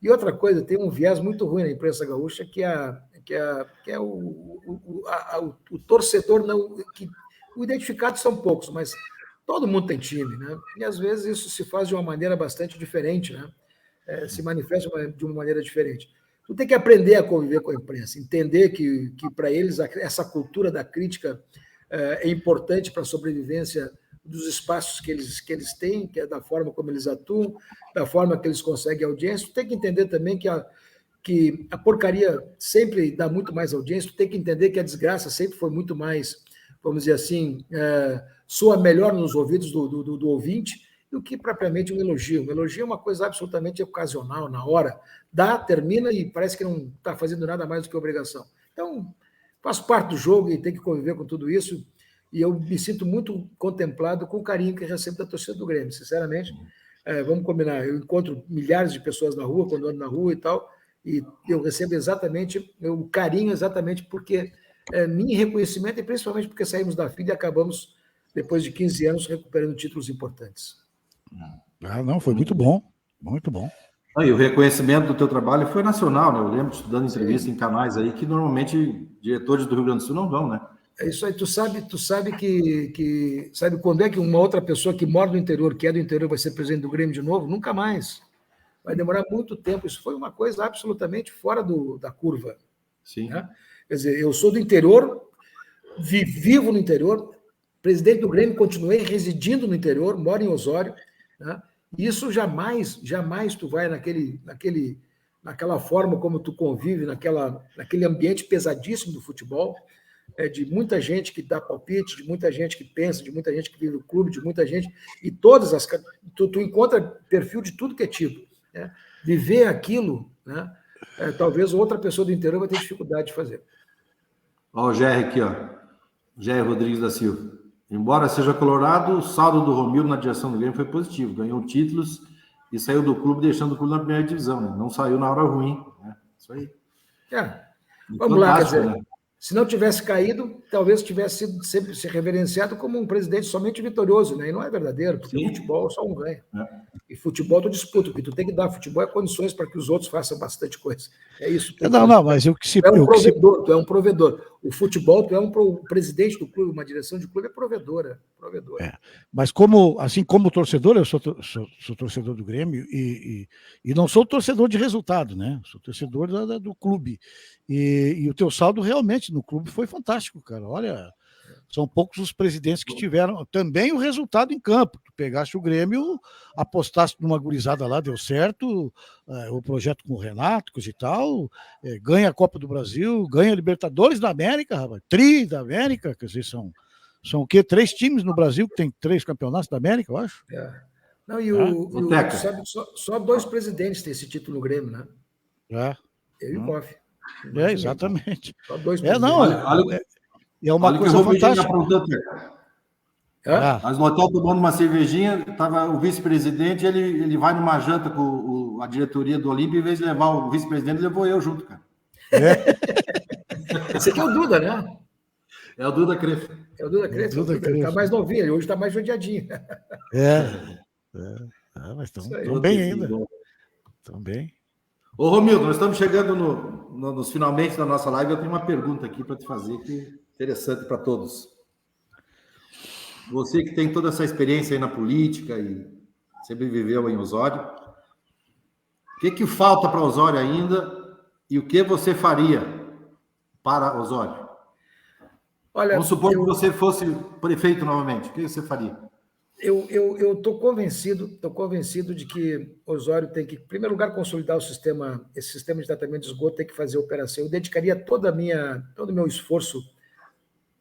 E outra coisa, tem um viés muito ruim na imprensa gaúcha, que é o torcedor não... O identificado são poucos, mas todo mundo tem time, né? E às vezes isso se faz de uma maneira bastante diferente, né? Se manifesta de uma maneira diferente. Tu tem que aprender a conviver com a imprensa, entender que para eles essa cultura da crítica é importante para a sobrevivência dos espaços que eles têm, que é da forma como eles atuam, da forma que eles conseguem audiência. Tu tem que entender também que a porcaria sempre dá muito mais audiência, tu tem que entender que a desgraça sempre foi muito mais, vamos dizer assim, soa melhor nos ouvidos do ouvinte, do que propriamente um elogio. Um elogio é uma coisa absolutamente ocasional, na hora. Dá, termina e parece que não está fazendo nada mais do que obrigação. Então, faço parte do jogo e tenho que conviver com tudo isso, e eu me sinto muito contemplado com o carinho que recebo da torcida do Grêmio, sinceramente. Vamos combinar, eu encontro milhares de pessoas na rua, quando ando na rua e tal, e eu recebo exatamente o carinho, exatamente porque minha reconhecimento, e principalmente porque saímos da FIDE e acabamos, depois de 15 anos, recuperando títulos importantes. Não, foi muito bom, muito bom. E o reconhecimento do teu trabalho foi nacional, né? Eu lembro de dando entrevista em canais aí que normalmente diretores do Rio Grande do Sul não dão, né? É isso aí, tu sabe que sabe quando é que uma outra pessoa que mora no interior, que é do interior, vai ser presidente do Grêmio de novo? Nunca mais. Vai demorar muito tempo. Isso foi uma coisa absolutamente fora da curva. Sim. Né? Quer dizer, eu sou do interior, vivo no interior, presidente do Grêmio, continuei residindo no interior, moro em Osório, né? Isso jamais tu vai naquela forma como tu convive, naquele ambiente pesadíssimo do futebol, de muita gente que dá palpite, de muita gente que pensa, de muita gente que vive o clube, de muita gente, e tu encontra perfil de tudo que é tipo, né? Viver aquilo, né? Talvez outra pessoa do interior vai ter dificuldade de fazer. Olha o GR aqui, ó. GR Rodrigues da Silva. Embora seja colorado, o saldo do Romildo na direção do Grêmio foi positivo. Ganhou títulos e saiu do clube, deixando o clube na primeira divisão, né? Não saiu na hora ruim, né? Isso aí. Vamos lá, quer dizer, né? Se não tivesse caído, talvez tivesse sido sempre se reverenciado como um presidente somente vitorioso, né? E não é verdadeiro, porque futebol só um ganha. E futebol tu disputa, o que tu tem que dar futebol é condições para que os outros façam bastante coisa. É isso. Mas eu que se... Tu é um provedor. O futebol, tu é um presidente do clube, uma direção de clube é provedora. Mas assim como torcedor, eu sou torcedor do Grêmio e não sou torcedor de resultado, né? Sou torcedor do clube. E o teu saldo realmente no clube foi fantástico, cara. Olha, são poucos os presidentes que tiveram também o resultado em campo. Tu pegaste o Grêmio, apostaste numa gurizada lá, deu certo, o projeto com o Renato, coisa e tal, ganha a Copa do Brasil, ganha a Libertadores da América, rapaz, Tri da América, quer dizer, são o quê? 3 times no Brasil que tem 3 campeonatos da América, eu acho. Não, sabe, só 2 presidentes têm esse título no Grêmio, né? Eu e o Koff. Exatamente. Só 2 presidentes. É uma coisa fantástica. Nós no hotel tomando uma cervejinha, estava o vice-presidente, ele vai numa janta com a diretoria do Olímpia, em vez de levar o vice-presidente, levou eu junto, cara. Esse aqui é o Duda, né? É o Duda Crefe. Ele está mais novinho, ele hoje está mais judiadinho. Mas estão bem ainda. Estão bem. Ô, Romildo, nós estamos chegando nos finalmente da nossa live. Eu tenho uma pergunta aqui para te fazer, que é interessante para todos. Você que tem toda essa experiência aí na política e sempre viveu em Osório, o que falta para Osório ainda e o que você faria para Osório? Olha, vamos supor que você fosse prefeito novamente, o que você faria? Eu estou convencido de que Osório tem que, em primeiro lugar, consolidar esse sistema de tratamento de esgoto, tem que fazer operação. Eu dedicaria todo o meu esforço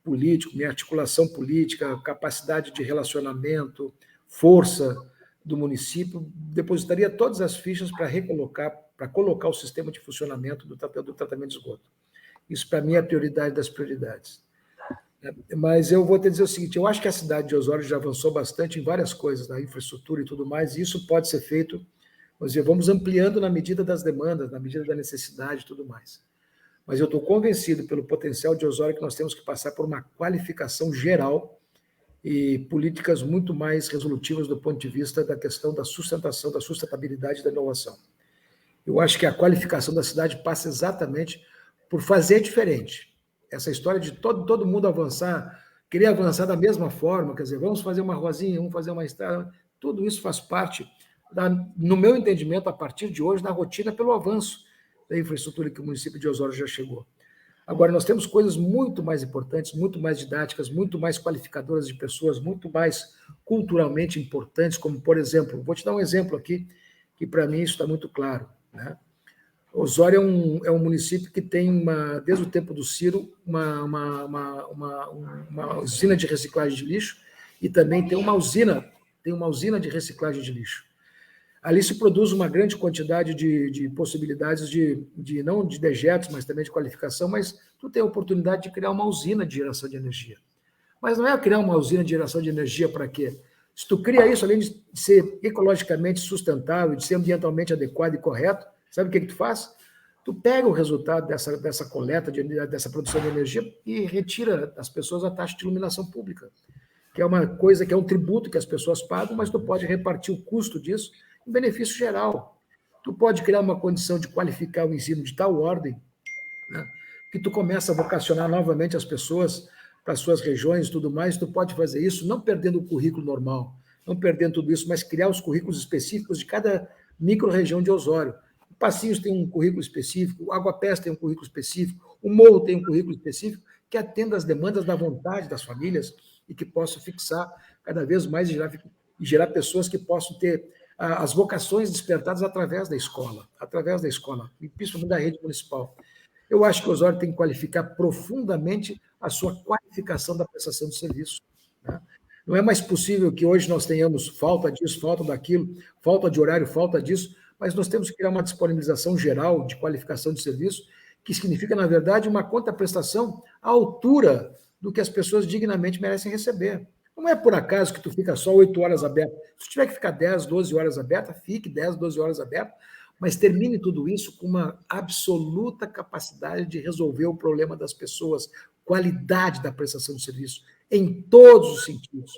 político, minha articulação política, capacidade de relacionamento, força do município, depositaria todas as fichas para colocar o sistema de funcionamento do tratamento de esgoto. Isso, para mim, é a prioridade das prioridades. Mas eu vou te dizer o seguinte, eu acho que a cidade de Osório já avançou bastante em várias coisas, na infraestrutura e tudo mais, e isso pode ser feito, vamos ampliando na medida das demandas, na medida da necessidade e tudo mais. Mas eu estou convencido pelo potencial de Osório que nós temos que passar por uma qualificação geral e políticas muito mais resolutivas do ponto de vista da questão da sustentação, da sustentabilidade e da inovação. Eu acho que a qualificação da cidade passa exatamente por fazer diferente. Essa história de todo mundo avançar, querer avançar da mesma forma, quer dizer, vamos fazer uma ruazinha, vamos fazer uma estrada, tudo isso faz parte, no meu entendimento, a partir de hoje, da rotina pelo avanço da infraestrutura que o município de Osório já chegou. Agora, nós temos coisas muito mais importantes, muito mais didáticas, muito mais qualificadoras de pessoas, muito mais culturalmente importantes, como, por exemplo, vou te dar um exemplo aqui, que para mim isso está muito claro, né? Osório é um município que tem, desde o tempo do Ciro, uma usina de reciclagem de lixo e também tem uma usina de reciclagem de lixo. Ali se produz uma grande quantidade de possibilidades não de dejetos, mas também de qualificação, mas tu tem a oportunidade de criar uma usina de geração de energia. Mas não é criar uma usina de geração de energia para quê? Se tu cria isso, além de ser ecologicamente sustentável, de ser ambientalmente adequado e correto, sabe o que tu faz? Tu pega o resultado dessa coleta, dessa produção de energia e retira das pessoas a taxa de iluminação pública, que é uma coisa que é um tributo que as pessoas pagam, mas tu pode repartir o custo disso em benefício geral. Tu pode criar uma condição de qualificar o ensino de tal ordem, né, que tu começa a vocacionar novamente as pessoas para as suas regiões e tudo mais. Tu pode fazer isso não perdendo o currículo normal, não perdendo tudo isso, mas criar os currículos específicos de cada micro-região de Osório. Passinhos tem um currículo específico, o Água Pés tem um currículo específico, O Morro tem um currículo específico que atenda às demandas da vontade das famílias e que possa fixar cada vez mais e gerar pessoas que possam ter as vocações despertadas através da escola, e principalmente da rede municipal. Eu acho que o Osório tem que qualificar profundamente a sua qualificação da prestação de serviço. Né? Não é mais possível que hoje nós tenhamos falta disso, falta daquilo, falta de horário, falta disso, mas nós temos que criar uma disponibilização geral de qualificação de serviço, que significa, na verdade, uma contraprestação à altura do que as pessoas dignamente merecem receber. Não é por acaso que tu fica só 8 horas aberto. Se tu tiver que ficar 10, 12 horas aberta, fique 10, 12 horas aberto, mas termine tudo isso com uma absoluta capacidade de resolver o problema das pessoas, qualidade da prestação de serviço, em todos os sentidos.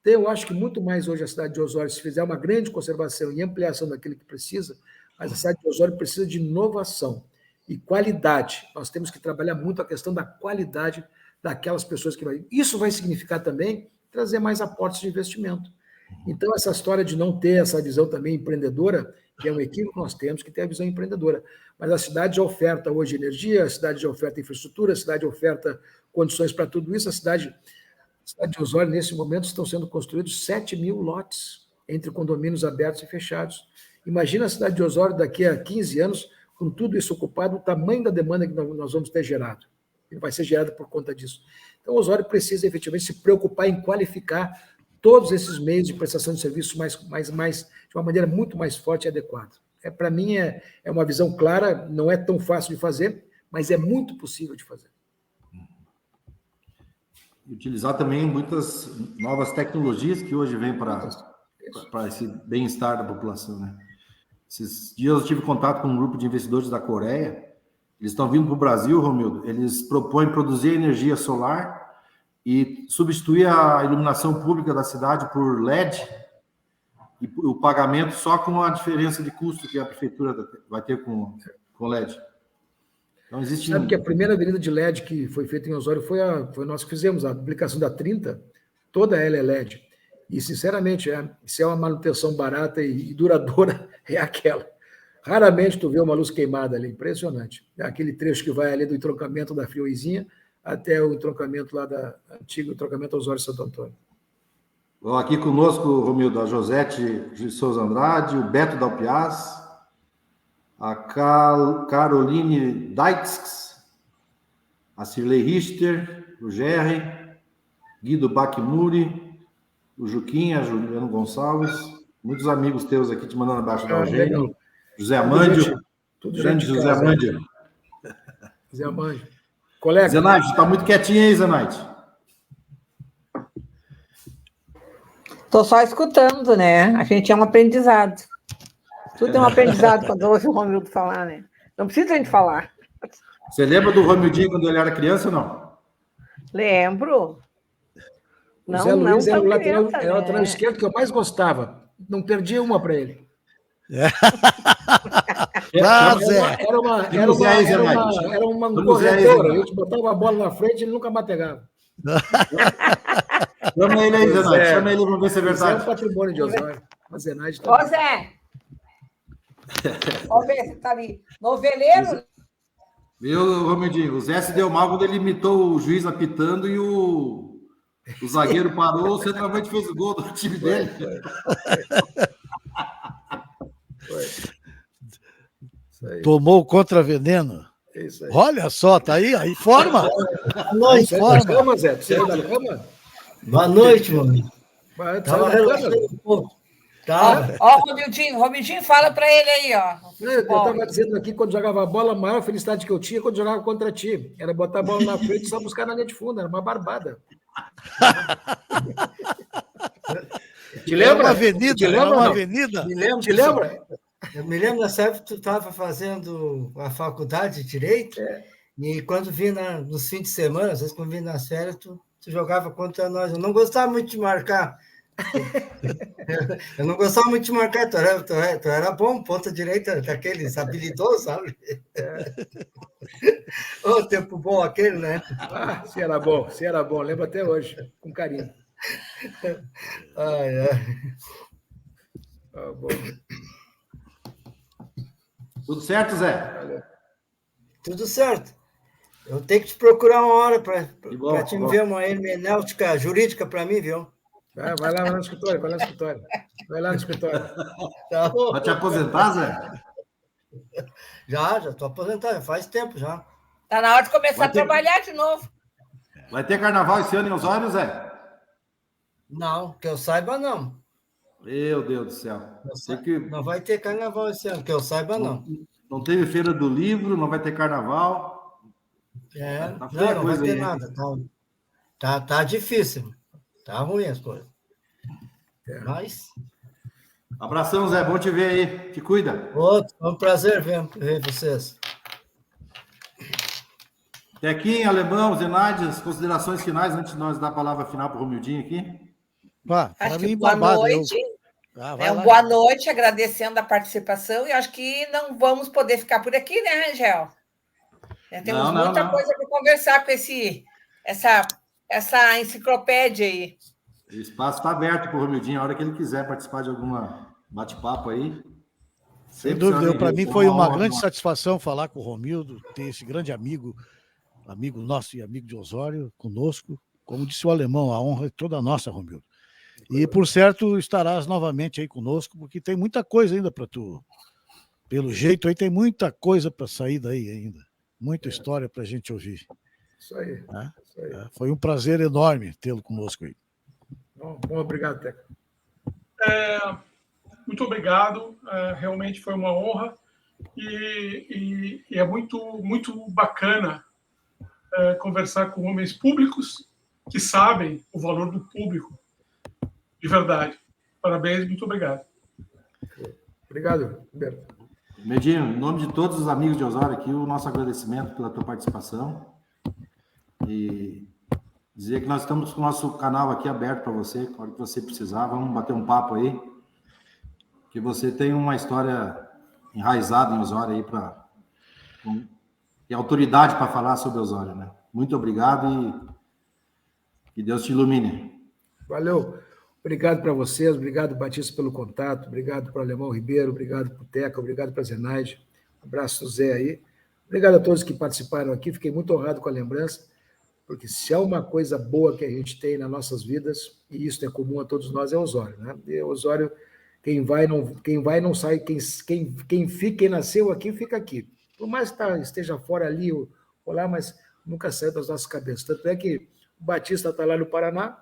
Então, eu acho que muito mais hoje a cidade de Osório, se fizer uma grande conservação e ampliação daquilo que precisa, mas a cidade de Osório precisa de inovação e qualidade. Nós temos que trabalhar muito a questão da qualidade daquelas pessoas que vai. Isso vai significar também trazer mais aportes de investimento. Então, essa história de não ter essa visão também empreendedora, que é um equívoco, nós temos que ter a visão empreendedora. Mas a cidade já oferta hoje energia, a cidade já oferta infraestrutura, a cidade oferta condições para tudo isso. A cidade de Osório, nesse momento, estão sendo construídos 7.000 lotes entre condomínios abertos e fechados. Imagina a cidade de Osório daqui a 15 anos, com tudo isso ocupado, o tamanho da demanda que nós vamos ter gerado. Ele vai ser gerado por conta disso. Então, o Osório precisa, efetivamente, se preocupar em qualificar todos esses meios de prestação de serviços de uma maneira muito mais forte e adequada. Para mim, é uma visão clara, não é tão fácil de fazer, mas é muito possível de fazer. Utilizar também muitas novas tecnologias que hoje vêm para esse bem-estar da população, né? Esses dias eu tive contato com um grupo de investidores da Coreia. Eles estão vindo para o Brasil, Romildo. Eles propõem produzir energia solar e substituir a iluminação pública da cidade por LED e o pagamento só com a diferença de custo que a prefeitura vai ter com LED. Então, existe... Sabe que a primeira avenida de LED que foi feita em Osório foi nós que fizemos, a aplicação da 30, toda ela é LED. E, sinceramente, se é uma manutenção barata e duradoura, é aquela. Raramente tu vê uma luz queimada ali, impressionante. É aquele trecho que vai ali do entroncamento da Frioizinha até o entroncamento lá da antigo entroncamento Osório Santo Antônio. Aqui conosco, Romildo, a Josete de Souza Andrade, o Beto Dalpiaz, a Caroline Dykes, a Cirlei Richter, o Gerry, Guido Bacmuri, o Juquinha, Juliano Gonçalves, muitos amigos teus aqui te mandando abaixo da Eugênio, José Amândio, grande José Amândio. José Amândio. Colega. Zenaide, está muito quietinho aí, Zenaide. Estou só escutando, né? A gente é um aprendizado. Tudo é um aprendizado quando ouve o Romildo falar, né? Não precisa a gente falar. Você lembra do Romildinho quando ele era criança ou não? Lembro. Não, Zé Luiz era o lateral esquerdo que eu mais gostava. Não perdia uma para ele. Era uma corretora. A gente botava a bola na frente e ele nunca mais pegava. Chama ele aí, Zenaide. Chama ele para ver se é verdade. É o patrimônio de Osório. Ô, Zé! Ó, Zé, você tá ali. Noveleiro? Viu, Romildinho? O Zé se deu mal quando ele imitou o juiz apitando e o zagueiro parou, o centroavante fez o gol do time dele. Tomou o contraveneno. Isso aí. Olha só, tá aí forma. Boa noite, forma. Zé. Você é da cama? Boa noite, mano. Tava relaxando um pouco. Ó, Romildinho, fala para ele aí, ó. Eu estava dizendo aqui, quando jogava bola, a maior felicidade que eu tinha quando jogava contra ti. Era botar a bola na frente e só buscar na linha de fundo. Era uma barbada. Te lembra? Uma avenida. Te lembra? Uma avenida. Te lembra? Eu me lembro nessa época que tu estava fazendo a faculdade de Direito, e quando vinha nos fins de semana, às vezes quando vinha nas férias, tu jogava contra nós. Eu não gostava muito de marcar. Eu não gostava muito de marcar, tu era bom, ponta direita daqueles habilidosos, sabe? Ô, tempo bom aquele, né? Se era bom, lembro até hoje, com carinho. Bom. Tudo certo, Zé? Tudo certo. Eu tenho que te procurar uma hora para te bom. ver uma hermenêutica jurídica para mim, viu? Vai lá no escritório, vai lá no escritório. Vai lá no escritório. Tá bom. Vai te aposentar, Zé? Já estou aposentado, já faz tempo já. Está na hora de começar a trabalhar de novo. Vai ter carnaval esse ano em Osório, Zé? Não, que eu saiba, não. Meu Deus do céu. Não vai ter carnaval esse ano, que eu saiba, não. Não teve feira do livro, não vai ter carnaval. Não vai ter nada. Tá difícil. Tá ruim as coisas. Mas... Abração, Zé. Bom te ver aí. Te cuida. É um prazer ver vocês. Tequinho, Alemão, Zenaide, as considerações finais antes de nós dar a palavra final para o Romildinho aqui. Acho que boa noite. Boa noite, agradecendo a participação, e acho que não vamos poder ficar por aqui, né, Rangel? Temos muita coisa para conversar com essa enciclopédia aí. O espaço está aberto para o Romildinho, a hora que ele quiser participar de alguma bate-papo aí. Sem dúvida, para mim foi uma grande satisfação falar com o Romildo, ter esse grande amigo nosso e amigo de Osório conosco. Como disse o Alemão, a honra é toda nossa, Romildo. E, por certo, estarás novamente aí conosco, porque tem muita coisa ainda para tu. Pelo jeito aí, tem muita coisa para sair daí ainda. Muita história para a gente ouvir. Isso aí. Isso aí. Foi um prazer enorme tê-lo conosco aí. Bom, obrigado, Teca. Muito obrigado. Realmente foi uma honra. E é muito, muito bacana conversar com homens públicos que sabem o valor do público. De verdade. Parabéns, muito obrigado. Obrigado, Roberto. Medinho, em nome de todos os amigos de Osório aqui, o nosso agradecimento pela tua participação. E dizer que nós estamos com o nosso canal aqui aberto para você, quando você precisar, vamos bater um papo aí. Que você tem uma história enraizada em Osório aí e autoridade para falar sobre Osório, né? Muito obrigado e que Deus te ilumine. Valeu. Obrigado para vocês, obrigado, Batista, pelo contato, obrigado para o Alemão Ribeiro, obrigado para o Teca, obrigado para a Zenaide, abraço do Zé aí. Obrigado a todos que participaram aqui, fiquei muito honrado com a lembrança, porque se há uma coisa boa que a gente tem nas nossas vidas, e isso é comum a todos nós, é Osório, né? E Osório, quem vai não sai, quem fica, quem nasceu aqui, fica aqui. Por mais que esteja fora ali ou lá, mas nunca sai das nossas cabeças. Tanto é que o Batista está lá no Paraná,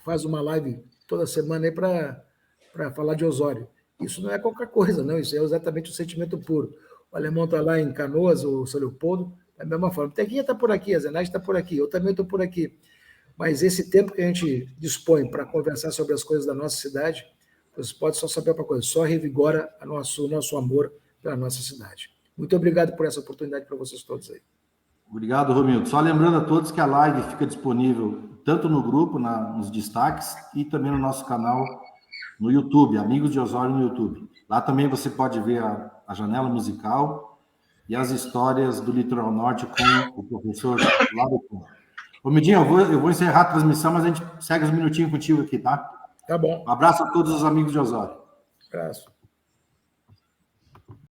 faz uma live toda semana aí para falar de Osório. Isso não é qualquer coisa, não. Isso é exatamente o sentimento puro. O Alemão está lá em Canoas, o São Leopoldo, da mesma forma. O Tequinha está por aqui, a Zenaide está por aqui, eu também estou por aqui. Mas esse tempo que a gente dispõe para conversar sobre as coisas da nossa cidade, você pode só saber uma coisa, só revigora o nosso amor pela nossa cidade. Muito obrigado por essa oportunidade para vocês todos aí. Obrigado, Romildo. Só lembrando a todos que a live fica disponível tanto no grupo, nos destaques, e também no nosso canal no YouTube, Amigos de Osório no YouTube. Lá também você pode ver a janela musical e as histórias do Litoral Norte com o professor Lário. Ô, Midinho, eu vou encerrar a transmissão, mas a gente segue uns minutinhos contigo aqui, tá? Tá bom. Um abraço a todos os amigos de Osório. Abraço.